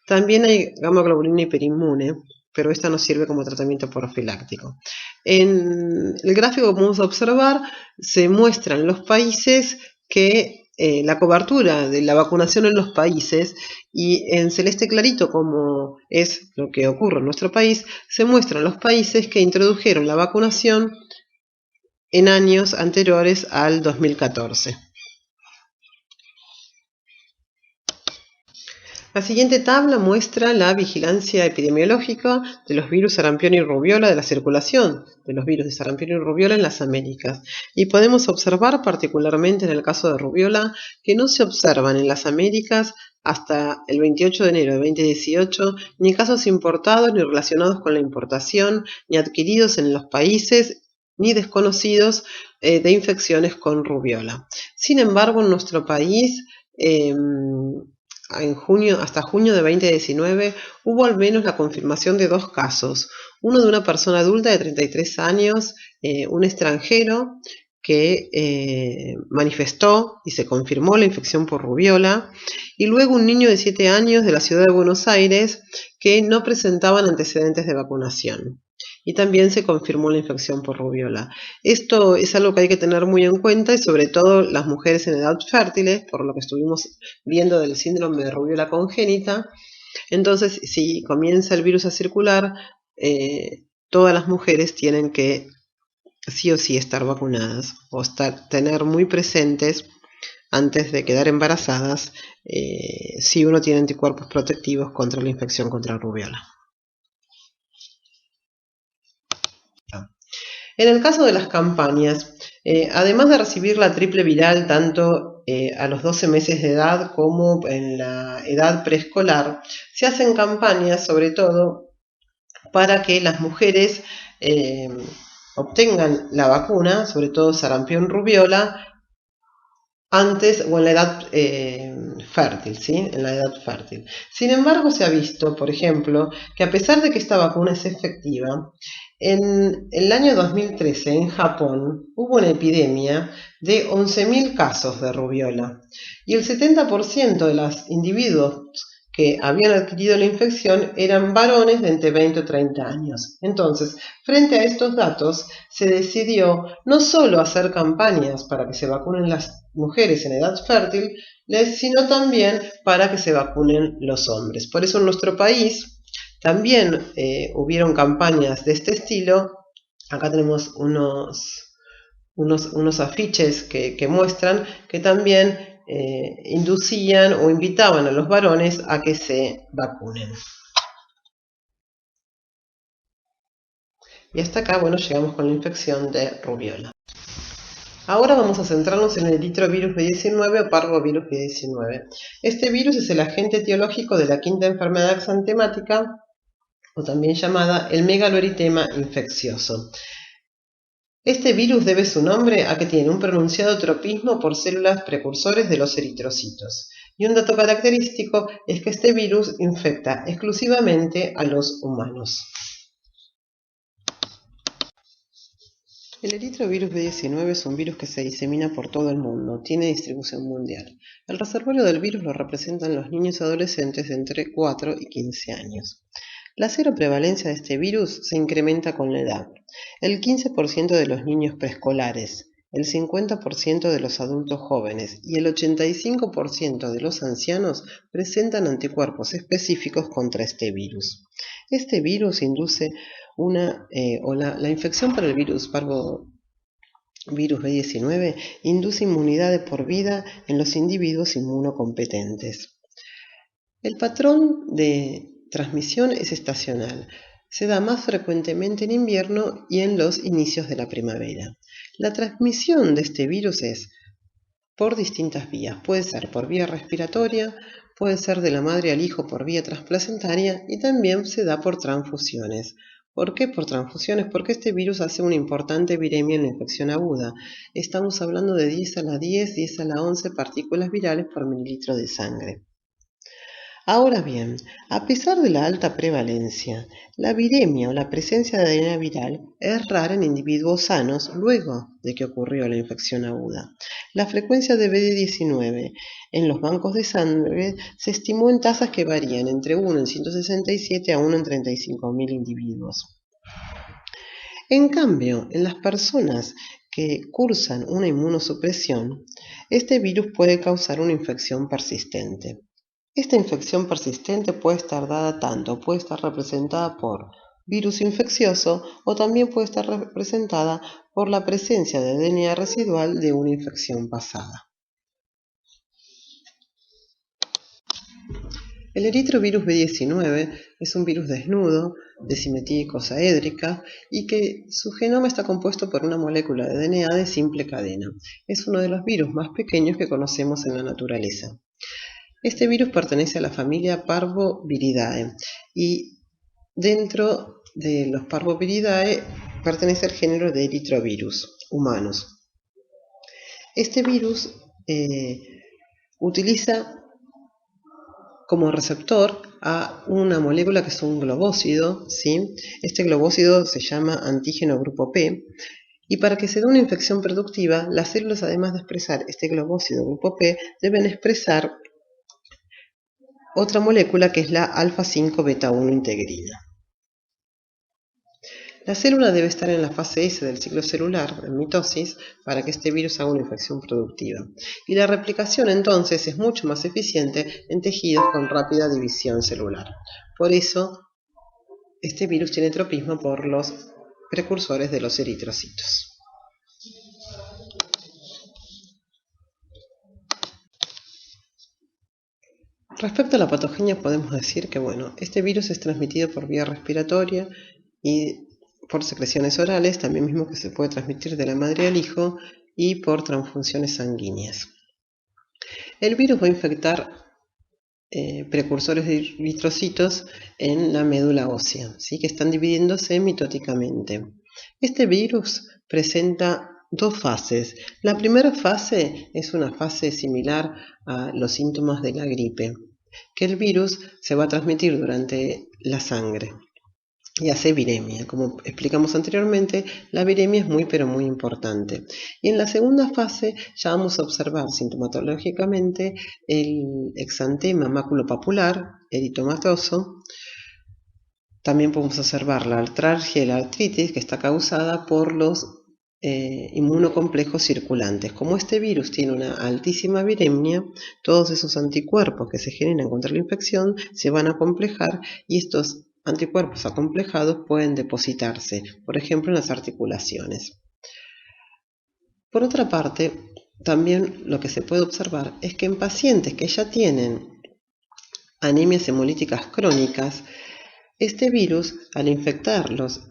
También hay gamma globulina hiperinmune, pero esta no sirve como tratamiento profiláctico. En el gráfico que podemos observar se muestran los países que la cobertura de la vacunación en los países, y en celeste clarito, como es lo que ocurre en nuestro país, se muestran los países que introdujeron la vacunación en años anteriores al 2014. La siguiente tabla muestra la vigilancia epidemiológica de los virus sarampión y rubiola, de la circulación de los virus de sarampión y rubiola en las Américas. Y podemos observar, particularmente en el caso de rubiola, que no se observan en las Américas hasta el 28 de enero de 2018 ni casos importados ni relacionados con la importación, ni adquiridos en los países, ni desconocidos de infecciones con rubiola. Sin embargo, en nuestro país, hasta junio de 2019 hubo al menos la confirmación de 2 casos. Uno de una persona adulta de 33 años, un extranjero que manifestó y se confirmó la infección por rubiola, y luego un niño de 7 años de la ciudad de Buenos Aires que no presentaban antecedentes de vacunación. Y también se confirmó la infección por rubiola. Esto es algo que hay que tener muy en cuenta, y sobre todo las mujeres en edad fértil, por lo que estuvimos viendo del síndrome de rubiola congénita. Entonces, si comienza el virus a circular, todas las mujeres tienen que sí o sí estar vacunadas o tener muy presentes antes de quedar embarazadas si uno tiene anticuerpos protectivos contra la infección contra rubiola. En el caso de las campañas, además de recibir la triple viral tanto a los 12 meses de edad como en la edad preescolar, se hacen campañas sobre todo para que las mujeres obtengan la vacuna, sobre todo sarampión rubiola, antes o en la edad fértil, ¿sí? En la edad fértil. Sin embargo, se ha visto, por ejemplo, que a pesar de que esta vacuna es efectiva, en el año 2013 en Japón hubo una epidemia de 11.000 casos de rubiola, y el 70% de los individuos que habían adquirido la infección eran varones de entre 20 o 30 años. Entonces, frente a estos datos, se decidió no solo hacer campañas para que se vacunen las mujeres en edad fértil, sino también para que se vacunen los hombres. Por eso en nuestro país también hubieron campañas de este estilo. Acá tenemos unos afiches que muestran que también inducían o invitaban a los varones a que se vacunen. Y hasta acá, bueno, llegamos con la infección de rubiola. Ahora vamos a centrarnos en el eritrovirus B19 o parvovirus B19. Este virus es el agente etiológico de la quinta enfermedad exantemática, o también llamada el megaloeritema infeccioso. Este virus debe su nombre a que tiene un pronunciado tropismo por células precursores de los eritrocitos. Y un dato característico es que este virus infecta exclusivamente a los humanos. El eritrovirus B19 es un virus que se disemina por todo el mundo, tiene distribución mundial. El reservorio del virus lo representan los niños y adolescentes de entre 4 y 15 años. La seroprevalencia de este virus se incrementa con la edad. El 15% de los niños preescolares, el 50% de los adultos jóvenes y el 85% de los ancianos presentan anticuerpos específicos contra este virus. Este virus induce la infección por el virus virus B19 induce inmunidad de por vida en los individuos inmunocompetentes. El patrón de transmisión es estacional. Se da más frecuentemente en invierno y en los inicios de la primavera. La transmisión de este virus es por distintas vías. Puede ser por vía respiratoria, puede ser de la madre al hijo por vía transplacentaria y también se da por transfusiones. ¿Por qué por transfusiones? Porque este virus hace una importante viremia en la infección aguda. Estamos hablando de 10 a la 10, 10 a la 11 partículas virales por mililitro de sangre. Ahora bien, a pesar de la alta prevalencia, la viremia o la presencia de ADN viral es rara en individuos sanos luego de que ocurrió la infección aguda. La frecuencia de BD19 en los bancos de sangre se estimó en tasas que varían entre 1 en 167 a 1 en 35.000 individuos. En cambio, en las personas que cursan una inmunosupresión, este virus puede causar una infección persistente. Esta infección persistente puede estar puede estar representada por virus infeccioso o también puede estar representada por la presencia de DNA residual de una infección pasada. El eritrovirus B19 es un virus desnudo de simetría icosaédrica y que su genoma está compuesto por una molécula de DNA de simple cadena. Es uno de los virus más pequeños que conocemos en la naturaleza. Este virus pertenece a la familia Parvoviridae y dentro de los Parvoviridae pertenece al género de eritrovirus humanos. Este virus utiliza como receptor a una molécula que es un globócido, ¿sí? Este globócido se llama antígeno grupo P. Y para que se dé una infección productiva, las células, además de expresar este globócido grupo P, deben expresar otra molécula que es la alfa-5-beta-1 integrina. La célula debe estar en la fase S del ciclo celular, en mitosis, para que este virus haga una infección productiva. Y la replicación entonces es mucho más eficiente en tejidos con rápida división celular. Por eso, este virus tiene tropismo por los precursores de los eritrocitos. Respecto a la patogenia, podemos decir que este virus es transmitido por vía respiratoria y por secreciones orales, también mismo que se puede transmitir de la madre al hijo y por transfusiones sanguíneas. El virus va a infectar precursores de eritrocitos en la médula ósea, ¿sí? Que están dividiéndose mitóticamente. Este virus presenta dos fases. La primera fase es una fase similar a los síntomas de la gripe, que el virus se va a transmitir durante la sangre y hace viremia. Como explicamos anteriormente, la viremia es muy pero muy importante. Y en la segunda fase ya vamos a observar sintomatológicamente el exantema maculopapular eritomatoso. También podemos observar la artralgia y la artritis, que está causada por los inmunocomplejos circulantes. Como este virus tiene una altísima viremia, todos esos anticuerpos que se generan contra la infección se van a acomplejar y estos anticuerpos acomplejados pueden depositarse, por ejemplo, en las articulaciones. Por otra parte, también lo que se puede observar es que en pacientes que ya tienen anemias hemolíticas crónicas, este virus, al infectar los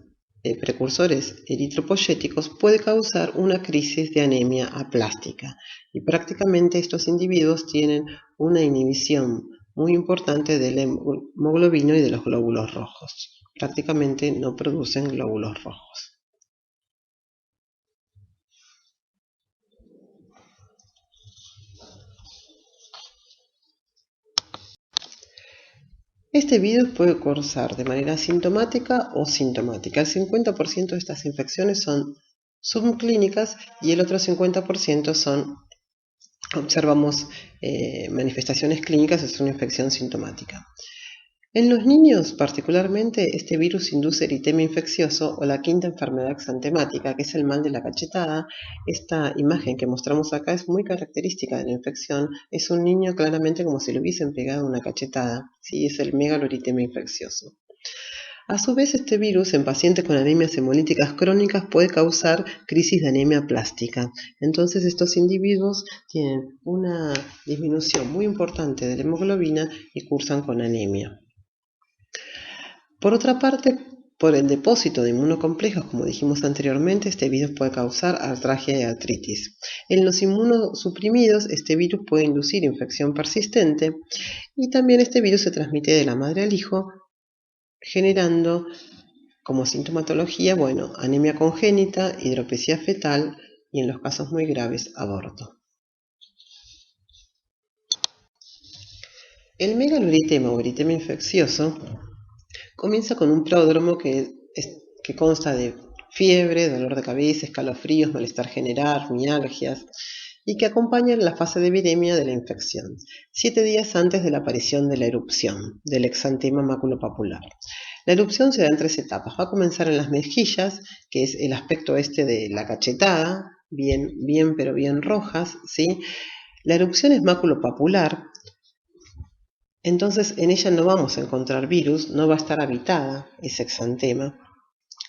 precursores eritropoyéticos, puede causar una crisis de anemia aplástica y prácticamente estos individuos tienen una inhibición muy importante del hemoglobino y de los glóbulos rojos. Prácticamente no producen glóbulos rojos. Este virus puede cursar de manera asintomática o sintomática. El 50% de estas infecciones son subclínicas y el otro 50% observamos manifestaciones clínicas, es una infección sintomática. En los niños, particularmente, este virus induce eritema infeccioso o la quinta enfermedad exantemática, que es el mal de la cachetada. Esta imagen que mostramos acá es muy característica de la infección. Es un niño claramente como si le hubiesen pegado una cachetada. ¿Sí? Es el megaloeritema infeccioso. A su vez, este virus en pacientes con anemias hemolíticas crónicas puede causar crisis de anemia plástica. Entonces, estos individuos tienen una disminución muy importante de la hemoglobina y cursan con anemia. Por otra parte, por el depósito de inmunocomplejos, como dijimos anteriormente, este virus puede causar artralgia y artritis. En los inmunosuprimidos, este virus puede inducir infección persistente y también este virus se transmite de la madre al hijo, generando como sintomatología, anemia congénita, hidropesía fetal y en los casos muy graves, aborto. El megaluritema o eritema infeccioso comienza con un pródromo que consta de fiebre, dolor de cabeza, escalofríos, malestar general, mialgias, y que acompaña la fase de viremia de la infección, 7 días antes de la aparición de la erupción del exantema maculopapular. La erupción se da en 3 etapas. Va a comenzar en las mejillas, que es el aspecto de la cachetada, bien rojas, ¿sí? La erupción es maculopapular, entonces en ella no vamos a encontrar virus, no va a estar habitada ese exantema.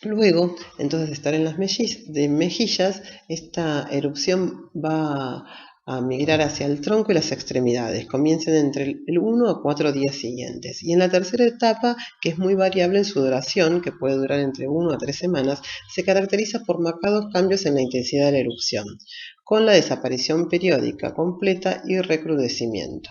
Luego, entonces, de estar en las mejillas, esta erupción va a migrar hacia el tronco y las extremidades. Comienzan entre el 1 a 4 días siguientes. Y en la tercera etapa, que es muy variable en su duración, que puede durar entre 1 a 3 semanas, se caracteriza por marcados cambios en la intensidad de la erupción, con la desaparición periódica completa y recrudecimiento.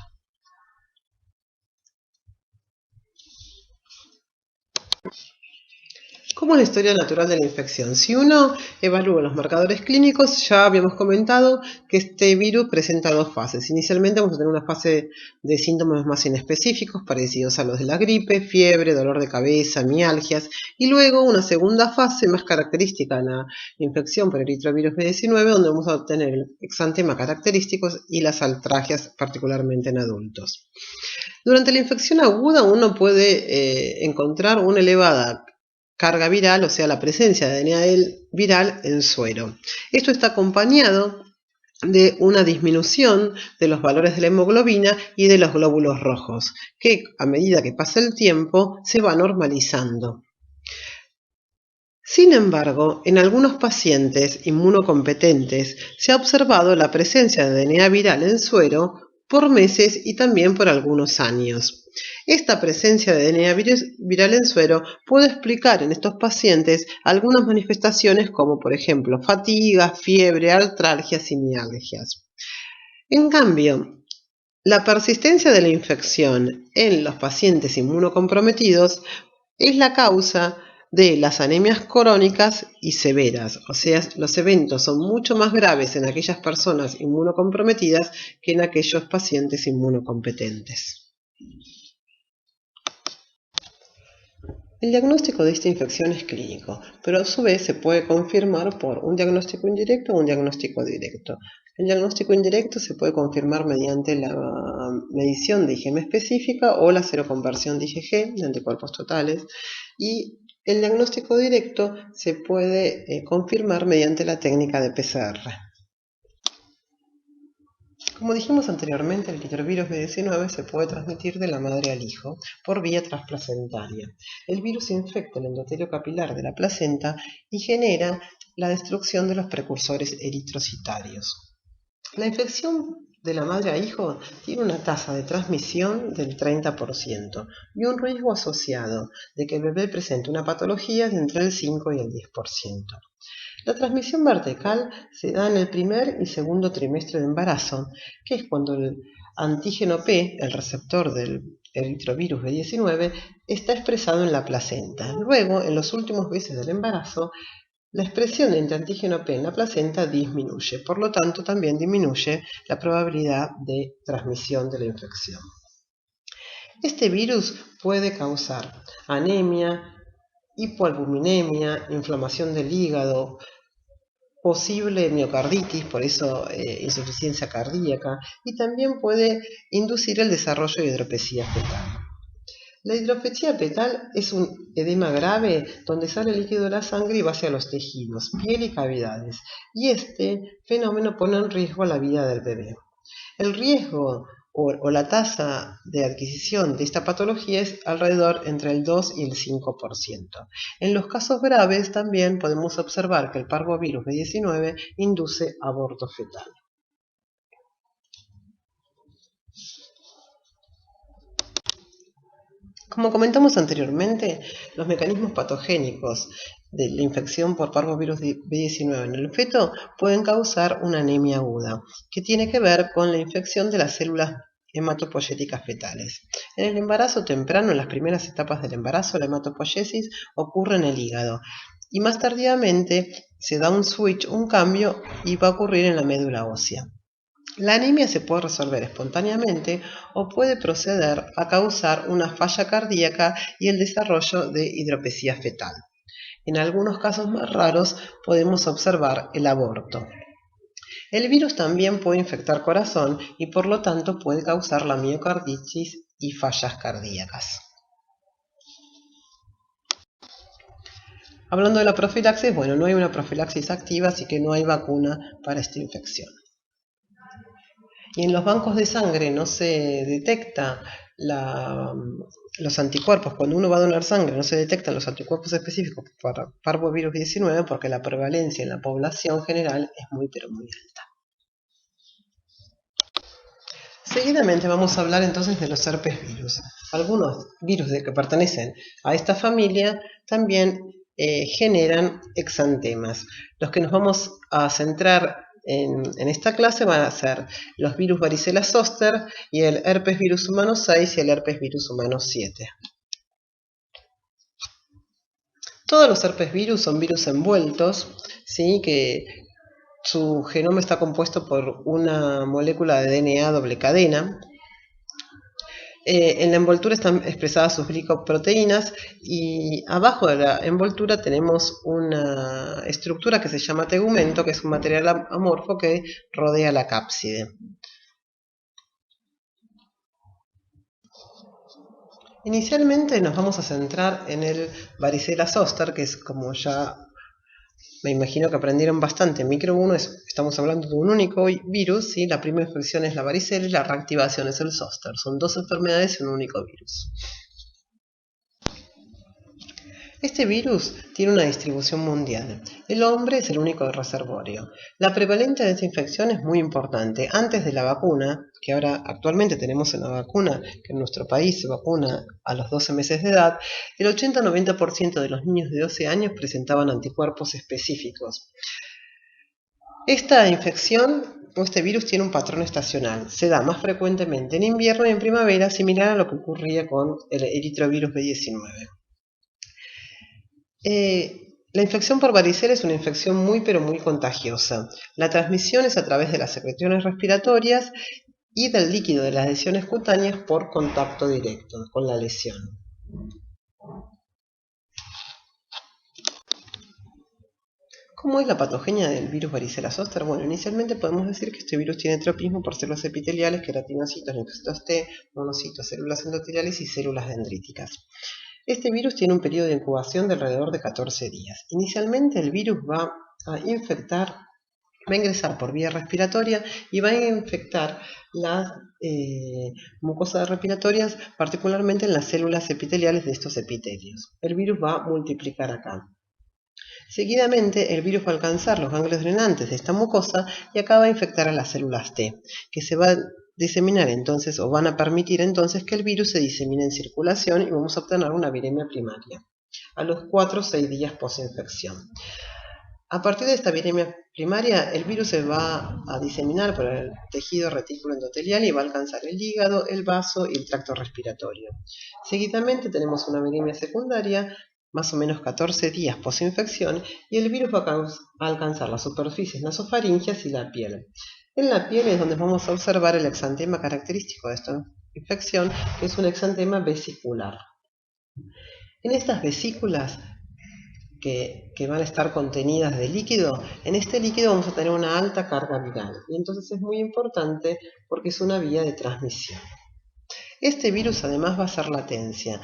¿Cómo es la historia natural de la infección? Si uno evalúa los marcadores clínicos, ya habíamos comentado que este virus presenta 2 fases. Inicialmente vamos a tener una fase de síntomas más inespecíficos, parecidos a los de la gripe, fiebre, dolor de cabeza, mialgias, y luego una segunda fase más característica de la infección por eritrovirus B19, donde vamos a obtener el exantema característicos y las artralgias, particularmente en adultos. Durante la infección aguda uno puede encontrar una elevada carga viral, o sea, la presencia de ADN viral en suero. Esto está acompañado de una disminución de los valores de la hemoglobina y de los glóbulos rojos, que a medida que pasa el tiempo se va normalizando. Sin embargo, en algunos pacientes inmunocompetentes se ha observado la presencia de DNA viral en suero por meses y también por algunos años. Esta presencia de DNA viral en suero puede explicar en estos pacientes algunas manifestaciones como, por ejemplo, fatiga, fiebre, artralgias y mialgias. En cambio, la persistencia de la infección en los pacientes inmunocomprometidos es la causa de las anemias crónicas y severas, o sea, los eventos son mucho más graves en aquellas personas inmunocomprometidas que en aquellos pacientes inmunocompetentes. El diagnóstico de esta infección es clínico, pero a su vez se puede confirmar por un diagnóstico indirecto o un diagnóstico directo. El diagnóstico indirecto se puede confirmar mediante la medición de IgM específica o la seroconversión de IgG, de anticuerpos totales, y el diagnóstico directo se puede confirmar mediante la técnica de PCR. Como dijimos anteriormente, el eritrovirus B19 se puede transmitir de la madre al hijo por vía transplacentaria. El virus infecta el endotelio capilar de la placenta y genera la destrucción de los precursores eritrocitarios. La infección de la madre a hijo tiene una tasa de transmisión del 30% y un riesgo asociado de que el bebé presente una patología de entre el 5 y el 10%. La transmisión vertical se da en el primer y segundo trimestre de embarazo, que es cuando el antígeno P, el receptor del eritrovirus B19, está expresado en la placenta. Luego, en los últimos meses del embarazo, la expresión de antígeno P en la placenta disminuye, por lo tanto también disminuye la probabilidad de transmisión de la infección. Este virus puede causar anemia, hipoalbuminemia, inflamación del hígado, posible miocarditis, por eso insuficiencia cardíaca, y también puede inducir el desarrollo de hidropesía fetal. La hidropesía fetal es un edema grave donde sale líquido de la sangre y va hacia los tejidos, piel y cavidades, y este fenómeno pone en riesgo la vida del bebé. El riesgo o la tasa de adquisición de esta patología es alrededor entre el 2 y el 5%. En los casos graves también podemos observar que el parvovirus B19 induce aborto fetal. Como comentamos anteriormente, los mecanismos patogénicos de la infección por parvovirus B19 en el feto pueden causar una anemia aguda, que tiene que ver con la infección de las células hematopoyéticas fetales. En el embarazo temprano, en las primeras etapas del embarazo, la hematopoiesis ocurre en el hígado y más tardíamente se da un switch, un cambio, y va a ocurrir en la médula ósea. La anemia se puede resolver espontáneamente o puede proceder a causar una falla cardíaca y el desarrollo de hidropesía fetal. En algunos casos más raros podemos observar el aborto. El virus también puede infectar corazón y por lo tanto puede causar la miocarditis y fallas cardíacas. Hablando de la profilaxis, bueno, no hay una profilaxis activa, así que no hay vacuna para esta infección. Y en los bancos de sangre no se detecta los anticuerpos. Cuando uno va a donar sangre no se detectan los anticuerpos específicos para parvovirus 19 porque la prevalencia en la población general es muy pero muy alta. Seguidamente vamos a hablar entonces de los herpes virus. Algunos virus que pertenecen a esta familia también generan exantemas. Los que nos vamos a centrar en esta clase van a ser los virus varicela zoster y el herpes virus humano 6 y el herpes virus humano 7. Todos los herpes virus son virus envueltos, ¿sí? Que su genoma está compuesto por una molécula de DNA doble cadena. En la envoltura están expresadas sus glicoproteínas y abajo de la envoltura tenemos una estructura que se llama tegumento, que es un material amorfo que rodea la cápside. Inicialmente nos vamos a centrar en el varicela zoster, que es, como ya me imagino que aprendieron bastante, en micro 1 estamos hablando de un único virus, ¿sí? La primera infección es la varicela y la reactivación es el zoster. Son dos enfermedades y un único virus. Este virus tiene una distribución mundial. El hombre es el único reservorio. La prevalencia de esta infección es muy importante. Antes de la vacuna, que ahora actualmente tenemos una vacuna que en nuestro país se vacuna a los 12 meses de edad, el 80-90% de los niños de 12 años presentaban anticuerpos específicos. Esta infección o este virus tiene un patrón estacional. Se da más frecuentemente en invierno y en primavera, similar a lo que ocurría con el eritrovirus B19. La infección por varicela es una infección muy pero muy contagiosa. La transmisión es a través de las secreciones respiratorias y del líquido de las lesiones cutáneas por contacto directo con la lesión. ¿Cómo es la patogenia del virus varicela zoster? Bueno, inicialmente podemos decir que este virus tiene tropismo por células epiteliales, queratinocitos, linfocitos T, monocitos, células endoteliales y células dendríticas. Este virus tiene un periodo de incubación de alrededor de 14 días. Inicialmente el virus va a ingresar por vía respiratoria y va a infectar las mucosas respiratorias, particularmente en las células epiteliales de estos epitelios. El virus va a multiplicar acá. Seguidamente, el virus va a alcanzar los ganglios drenantes de esta mucosa y acaba a infectar a las células T, que se va a diseminar entonces, o van a permitir entonces que el virus se disemine en circulación y vamos a obtener una viremia primaria a los 4 o 6 días posinfección. A partir de esta viremia primaria, el virus se va a diseminar por el tejido retículo endotelial y va a alcanzar el hígado, el vaso y el tracto respiratorio. Seguidamente tenemos una viremia secundaria, más o menos 14 días posinfección, y el virus va a alcanzar las superficies nasofaringeas y la piel. En la piel es donde vamos a observar el exantema característico de esta infección, que es un exantema vesicular. En estas vesículas que van a estar contenidas de líquido, en este líquido vamos a tener una alta carga viral, y entonces es muy importante porque es una vía de transmisión. Este virus además va a hacer latencia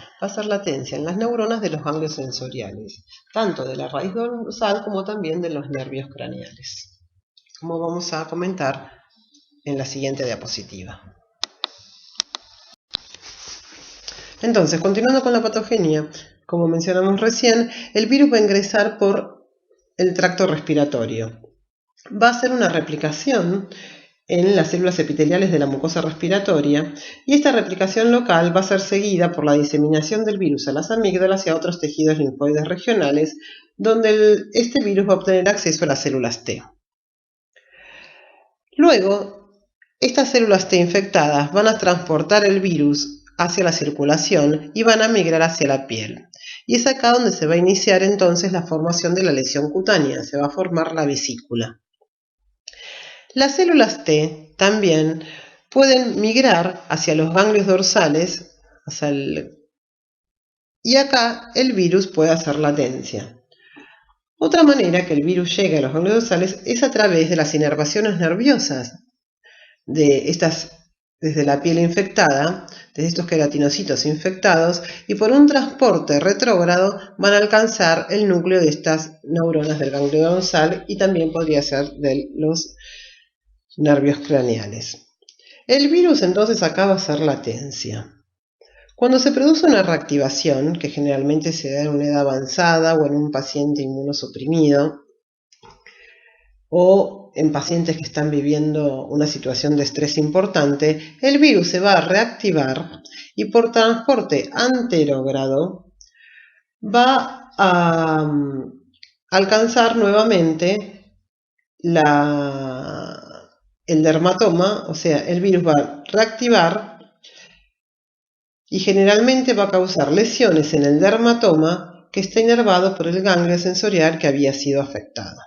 en las neuronas de los ganglios sensoriales, tanto de la raíz dorsal como también de los nervios craneales, como vamos a comentar en la siguiente diapositiva. Entonces, continuando con la patogenia, como mencionamos recién, el virus va a ingresar por el tracto respiratorio. Va a hacer una replicación en las células epiteliales de la mucosa respiratoria y esta replicación local va a ser seguida por la diseminación del virus a las amígdalas y a otros tejidos linfoides regionales donde este virus va a obtener acceso a las células T. Luego, estas células T infectadas van a transportar el virus hacia la circulación y van a migrar hacia la piel. Y es acá donde se va a iniciar entonces la formación de la lesión cutánea, se va a formar la vesícula. Las células T también pueden migrar hacia los ganglios dorsales y acá el virus puede hacer latencia. Otra manera que el virus llegue a los ganglios dorsales es a través de las inervaciones nerviosas desde la piel infectada, desde estos queratinocitos infectados, y por un transporte retrógrado van a alcanzar el núcleo de estas neuronas del ganglio dorsal y también podría ser de los nervios craneales. El virus entonces acá va a hacer latencia. Cuando se produce una reactivación, que generalmente se da en una edad avanzada o en un paciente inmunosuprimido, o en pacientes que están viviendo una situación de estrés importante, el virus se va a reactivar y por transporte anterógrado va a alcanzar nuevamente el dermatoma, o sea, el virus va a reactivar y generalmente va a causar lesiones en el dermatoma que está inervado por el ganglio sensorial que había sido afectado.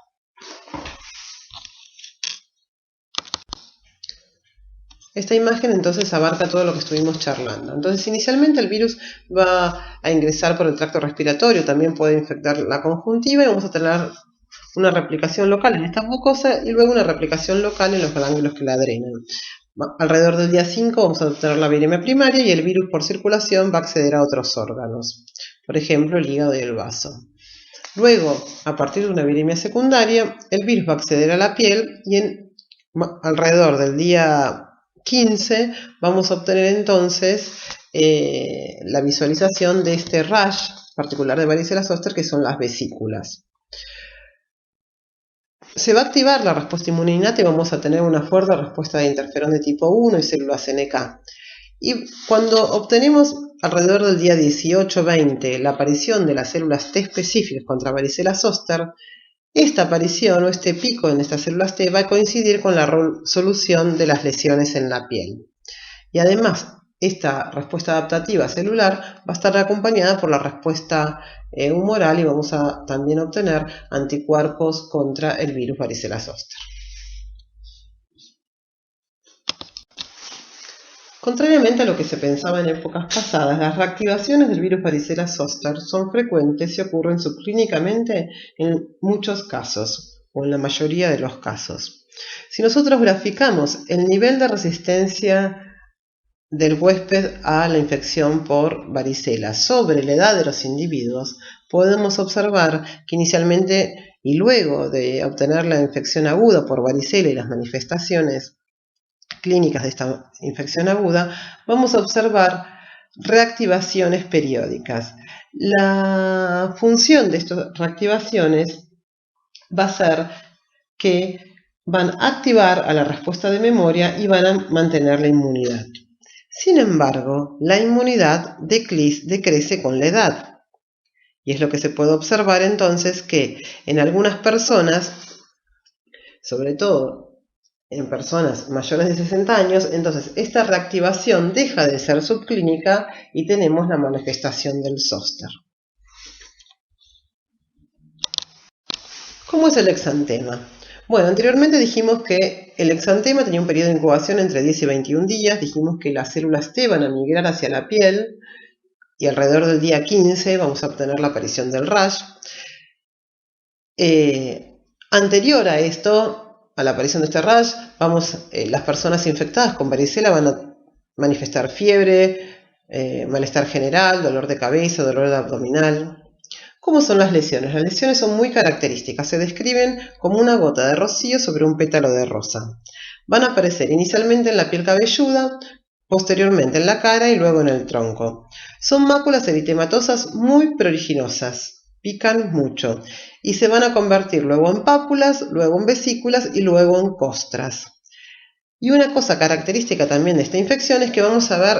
Esta imagen entonces abarca todo lo que estuvimos charlando. Entonces inicialmente el virus va a ingresar por el tracto respiratorio, también puede infectar la conjuntiva y vamos a tener una replicación local en esta mucosa y luego una replicación local en los ganglios que la drenan. Alrededor del día 5 vamos a obtener la viremia primaria y el virus por circulación va a acceder a otros órganos, por ejemplo el hígado y el vaso. Luego, a partir de una viremia secundaria, el virus va a acceder a la piel y alrededor del día 15 vamos a obtener entonces la visualización de este rash particular de varicela zoster que son las vesículas. Se va a activar la respuesta inmune innata y vamos a tener una fuerte respuesta de interferón de tipo 1 y células NK. Y cuando obtenemos alrededor del día 18-20 la aparición de las células T específicas contra varicela zoster, esta aparición o este pico en estas células T va a coincidir con la resolución de las lesiones en la piel. Y además, esta respuesta adaptativa celular va a estar acompañada por la respuesta humoral y vamos a también obtener anticuerpos contra el virus varicela zoster. Contrariamente a lo que se pensaba en épocas pasadas, las reactivaciones del virus varicela zoster son frecuentes y ocurren subclínicamente en muchos casos, o en la mayoría de los casos. Si nosotros graficamos el nivel de resistencia del huésped a la infección por varicela sobre la edad de los individuos, podemos observar que inicialmente y luego de obtener la infección aguda por varicela y las manifestaciones clínicas de esta infección aguda, vamos a observar reactivaciones periódicas. La función de estas reactivaciones va a ser que van a activar a la respuesta de memoria y van a mantener la inmunidad. Sin embargo, la inmunidad decrece con la edad. Y es lo que se puede observar entonces que en algunas personas, sobre todo en personas mayores de 60 años, entonces esta reactivación deja de ser subclínica y tenemos la manifestación del zóster. ¿Cómo es el exantema? Bueno, anteriormente dijimos que el exantema tenía un periodo de incubación entre 10 y 21 días, dijimos que las células T van a migrar hacia la piel y alrededor del día 15 vamos a obtener la aparición del rash. Anterior a esto, a la aparición de este rash, las personas infectadas con varicela van a manifestar fiebre, malestar general, dolor de cabeza, dolor abdominal. ¿Cómo son las lesiones? Las lesiones son muy características, se describen como una gota de rocío sobre un pétalo de rosa. Van a aparecer inicialmente en la piel cabelluda, posteriormente en la cara y luego en el tronco. Son máculas eritematosas muy pruriginosas, pican mucho y se van a convertir luego en pápulas, luego en vesículas y luego en costras. Y una cosa característica también de esta infección es que vamos a ver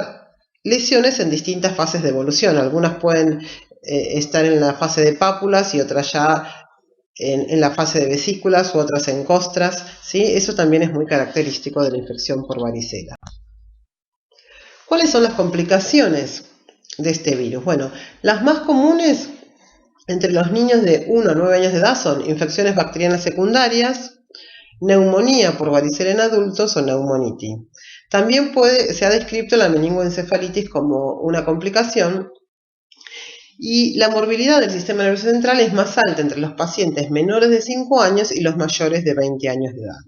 lesiones en distintas fases de evolución. Algunas pueden estar en la fase de pápulas y otras ya en la fase de vesículas u otras en costras, ¿sí? Eso también es muy característico de la infección por varicela. ¿Cuáles son las complicaciones de este virus? Bueno, las más comunes entre los niños de 1 a 9 años de edad son infecciones bacterianas secundarias, neumonía por varicela en adultos o neumonitis. También se ha descrito la meningoencefalitis como una complicación y la morbilidad del sistema nervioso central es más alta entre los pacientes menores de 5 años y los mayores de 20 años de edad.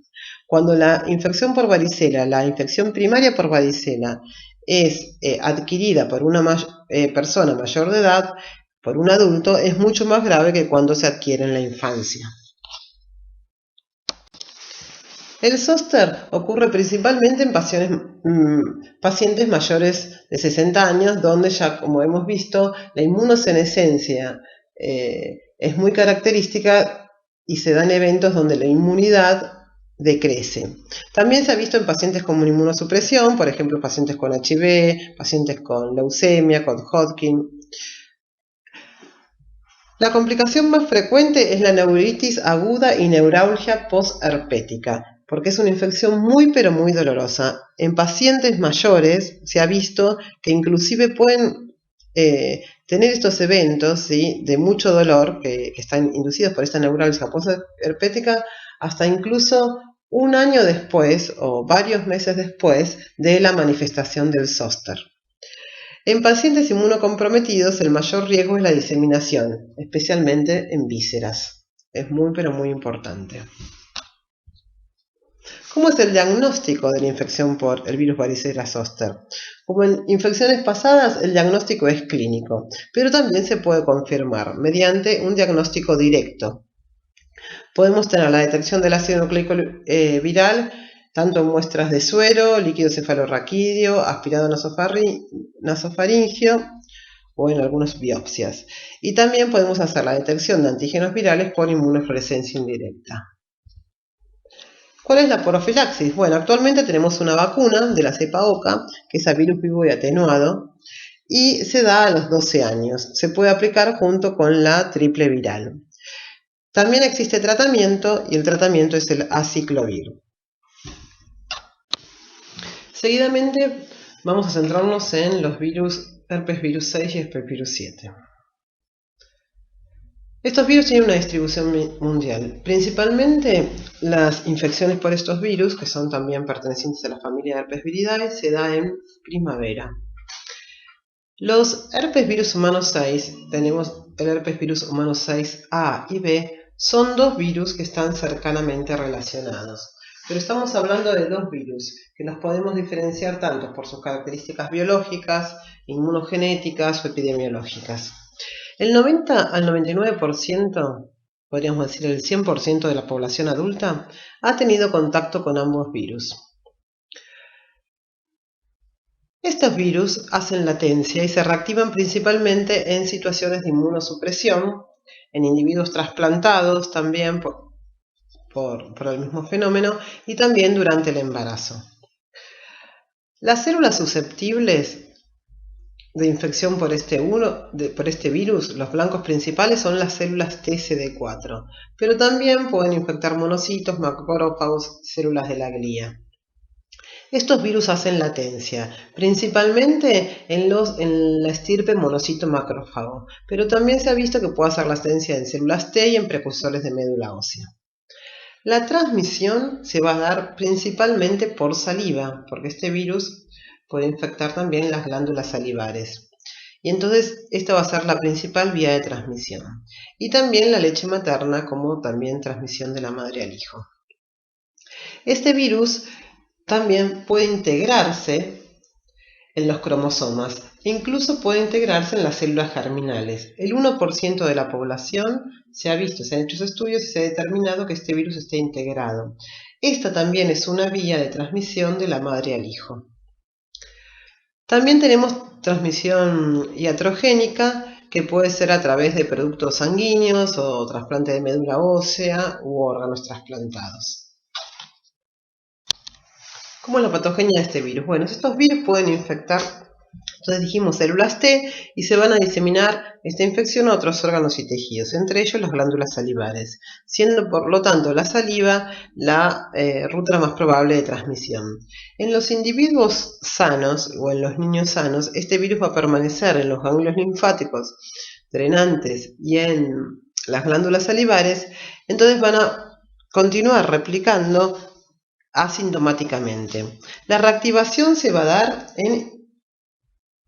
Cuando la infección por varicela, la infección primaria por varicela, es adquirida por una persona mayor de edad, por un adulto, es mucho más grave que cuando se adquiere en la infancia. El zóster ocurre principalmente en pacientes mayores de 60 años, donde ya, como hemos visto, la inmunosenescencia es muy característica y se dan eventos donde la inmunidad decrece. También se ha visto en pacientes con inmunosupresión, por ejemplo, pacientes con HIV, pacientes con leucemia, con Hodgkin. La complicación más frecuente es la neuritis aguda y neuralgia postherpética, porque es una infección muy pero muy dolorosa. En pacientes mayores se ha visto que inclusive pueden tener estos eventos, ¿sí?, de mucho dolor que están inducidos por esta neuralgia postherpética hasta incluso un año después o varios meses después de la manifestación del zóster. En pacientes inmunocomprometidos el mayor riesgo es la diseminación, especialmente en vísceras. Es muy pero muy importante. ¿Cómo es el diagnóstico de la infección por el virus varicela zóster? Como en infecciones pasadas, el diagnóstico es clínico, pero también se puede confirmar mediante un diagnóstico directo. Podemos tener la detección del ácido nucleico viral tanto en muestras de suero, líquido cefalorraquídeo, aspirado nasofaringio o en algunas biopsias. Y también podemos hacer la detección de antígenos virales por inmunofluorescencia indirecta. ¿Cuál es la profilaxis? Bueno, actualmente tenemos una vacuna de la cepa OCA, que es a virus vivo y atenuado, y se da a los 12 años. Se puede aplicar junto con la triple viral. También existe tratamiento y el tratamiento es el aciclovir. Seguidamente vamos a centrarnos en los virus herpes virus 6 y herpes virus 7. Estos virus tienen una distribución mundial. Principalmente las infecciones por estos virus, que son también pertenecientes a la familia Herpesviridae, se da en primavera. Los herpes virus humanos 6, tenemos el herpes virus humanos 6A y B, son dos virus que están cercanamente relacionados. Pero estamos hablando de dos virus que los podemos diferenciar tanto por sus características biológicas, inmunogenéticas o epidemiológicas. El 90 al 99%, podríamos decir el 100% de la población adulta, ha tenido contacto con ambos virus. Estos virus hacen latencia y se reactivan principalmente en situaciones de inmunosupresión, en individuos trasplantados también por el mismo fenómeno y también durante el embarazo. Las células susceptibles de infección por este virus, los blancos principales son las células TCD4, pero también pueden infectar monocitos, macrófagos, células de la glía. Estos virus hacen latencia, principalmente en la estirpe monocito macrófago, pero también se ha visto que puede hacer latencia en células T y en precursores de médula ósea. La transmisión se va a dar principalmente por saliva, porque este virus puede infectar también las glándulas salivares. Y entonces esta va a ser la principal vía de transmisión. Y también la leche materna, como también transmisión de la madre al hijo. Este virus también puede integrarse en los cromosomas e incluso puede integrarse en las células germinales. El 1% de la población se ha visto, se han hecho estudios y se ha determinado que este virus esté integrado. Esta también es una vía de transmisión de la madre al hijo. También tenemos transmisión iatrogénica, que puede ser a través de productos sanguíneos o trasplante de médula ósea u órganos trasplantados. ¿Cómo es la patogenia de este virus? Bueno, estos virus pueden infectar, entonces dijimos, células T, y se van a diseminar esta infección a otros órganos y tejidos, entre ellos las glándulas salivares, siendo por lo tanto la saliva la ruta más probable de transmisión. En los individuos sanos o en los niños sanos, este virus va a permanecer en los ganglios linfáticos drenantes y en las glándulas salivares, entonces van a continuar replicando asintomáticamente. La reactivación se va a dar en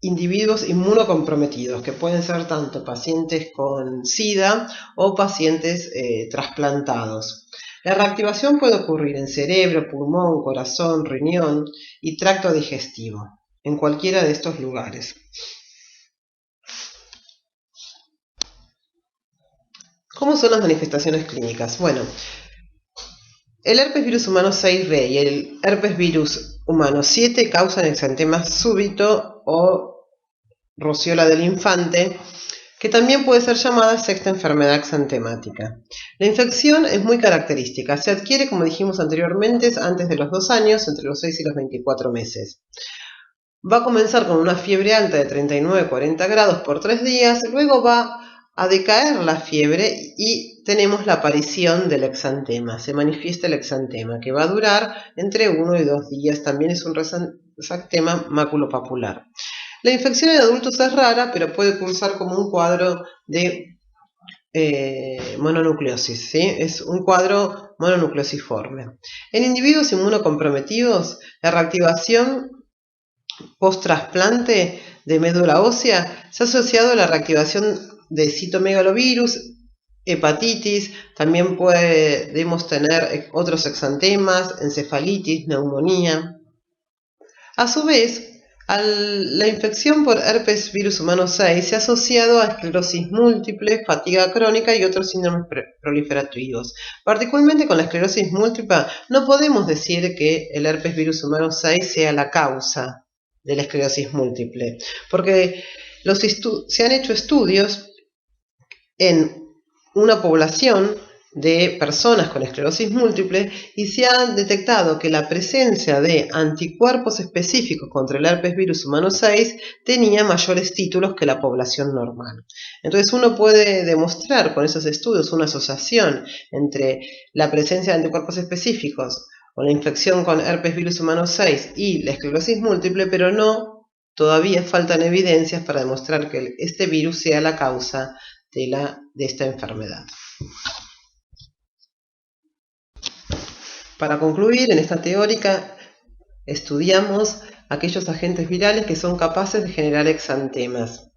individuos inmunocomprometidos, que pueden ser tanto pacientes con SIDA o pacientes trasplantados. La reactivación puede ocurrir en cerebro, pulmón, corazón, riñón y tracto digestivo, en cualquiera de estos lugares. ¿Cómo son las manifestaciones clínicas? Bueno, el herpes virus humano 6B y el herpes virus humano 7 causan exantema súbito o rociola del infante, que también puede ser llamada sexta enfermedad exantemática. La infección es muy característica, se adquiere, como dijimos anteriormente, antes de los 2 años, entre los 6 y los 24 meses. Va a comenzar con una fiebre alta de 39-40 grados por 3 días, luego va a decaer la fiebre y tenemos la aparición del exantema. Se manifiesta el exantema, que va a durar entre 1 y 2 días. También es un exantema maculopapular. La infección en adultos es rara, pero puede cursar como un cuadro de mononucleosis, ¿sí? Es un cuadro mononucleosiforme. En individuos inmunocomprometidos, la reactivación post-trasplante de médula ósea se ha asociado a la reactivación de citomegalovirus, hepatitis, también podemos tener otros exantemas, encefalitis, neumonía. A su vez, la infección por herpes virus humano 6 se ha asociado a esclerosis múltiple, fatiga crónica y otros síndromes proliferativos. Particularmente con la esclerosis múltiple, no podemos decir que el herpes virus humano 6 sea la causa de la esclerosis múltiple, porque se han hecho estudios en una población de personas con esclerosis múltiple y se ha detectado que la presencia de anticuerpos específicos contra el herpes virus humano 6 tenía mayores títulos que la población normal. Entonces uno puede demostrar con esos estudios una asociación entre la presencia de anticuerpos específicos o la infección con herpes virus humano 6 y la esclerosis múltiple, pero todavía faltan evidencias para demostrar que este virus sea la causa de esta enfermedad. Para concluir, en esta teórica estudiamos aquellos agentes virales que son capaces de generar exantemas.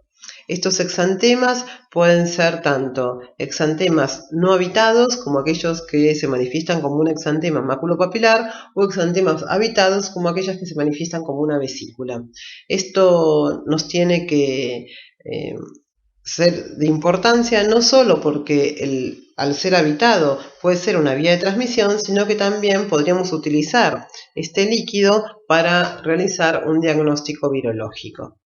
Estos exantemas pueden ser tanto exantemas no habitados, como aquellos que se manifiestan como un exantema maculopapilar, o exantemas habitados, como aquellos que se manifiestan como una vesícula. Esto nos tiene que ser de importancia no solo porque al ser habitado puede ser una vía de transmisión, sino que también podríamos utilizar este líquido para realizar un diagnóstico virológico.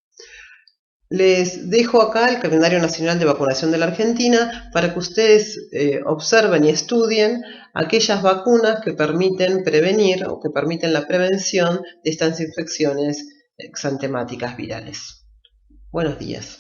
Les dejo acá el calendario nacional de vacunación de la Argentina para que ustedes observen y estudien aquellas vacunas que permiten prevenir o que permiten la prevención de estas infecciones exantemáticas virales. Buenos días.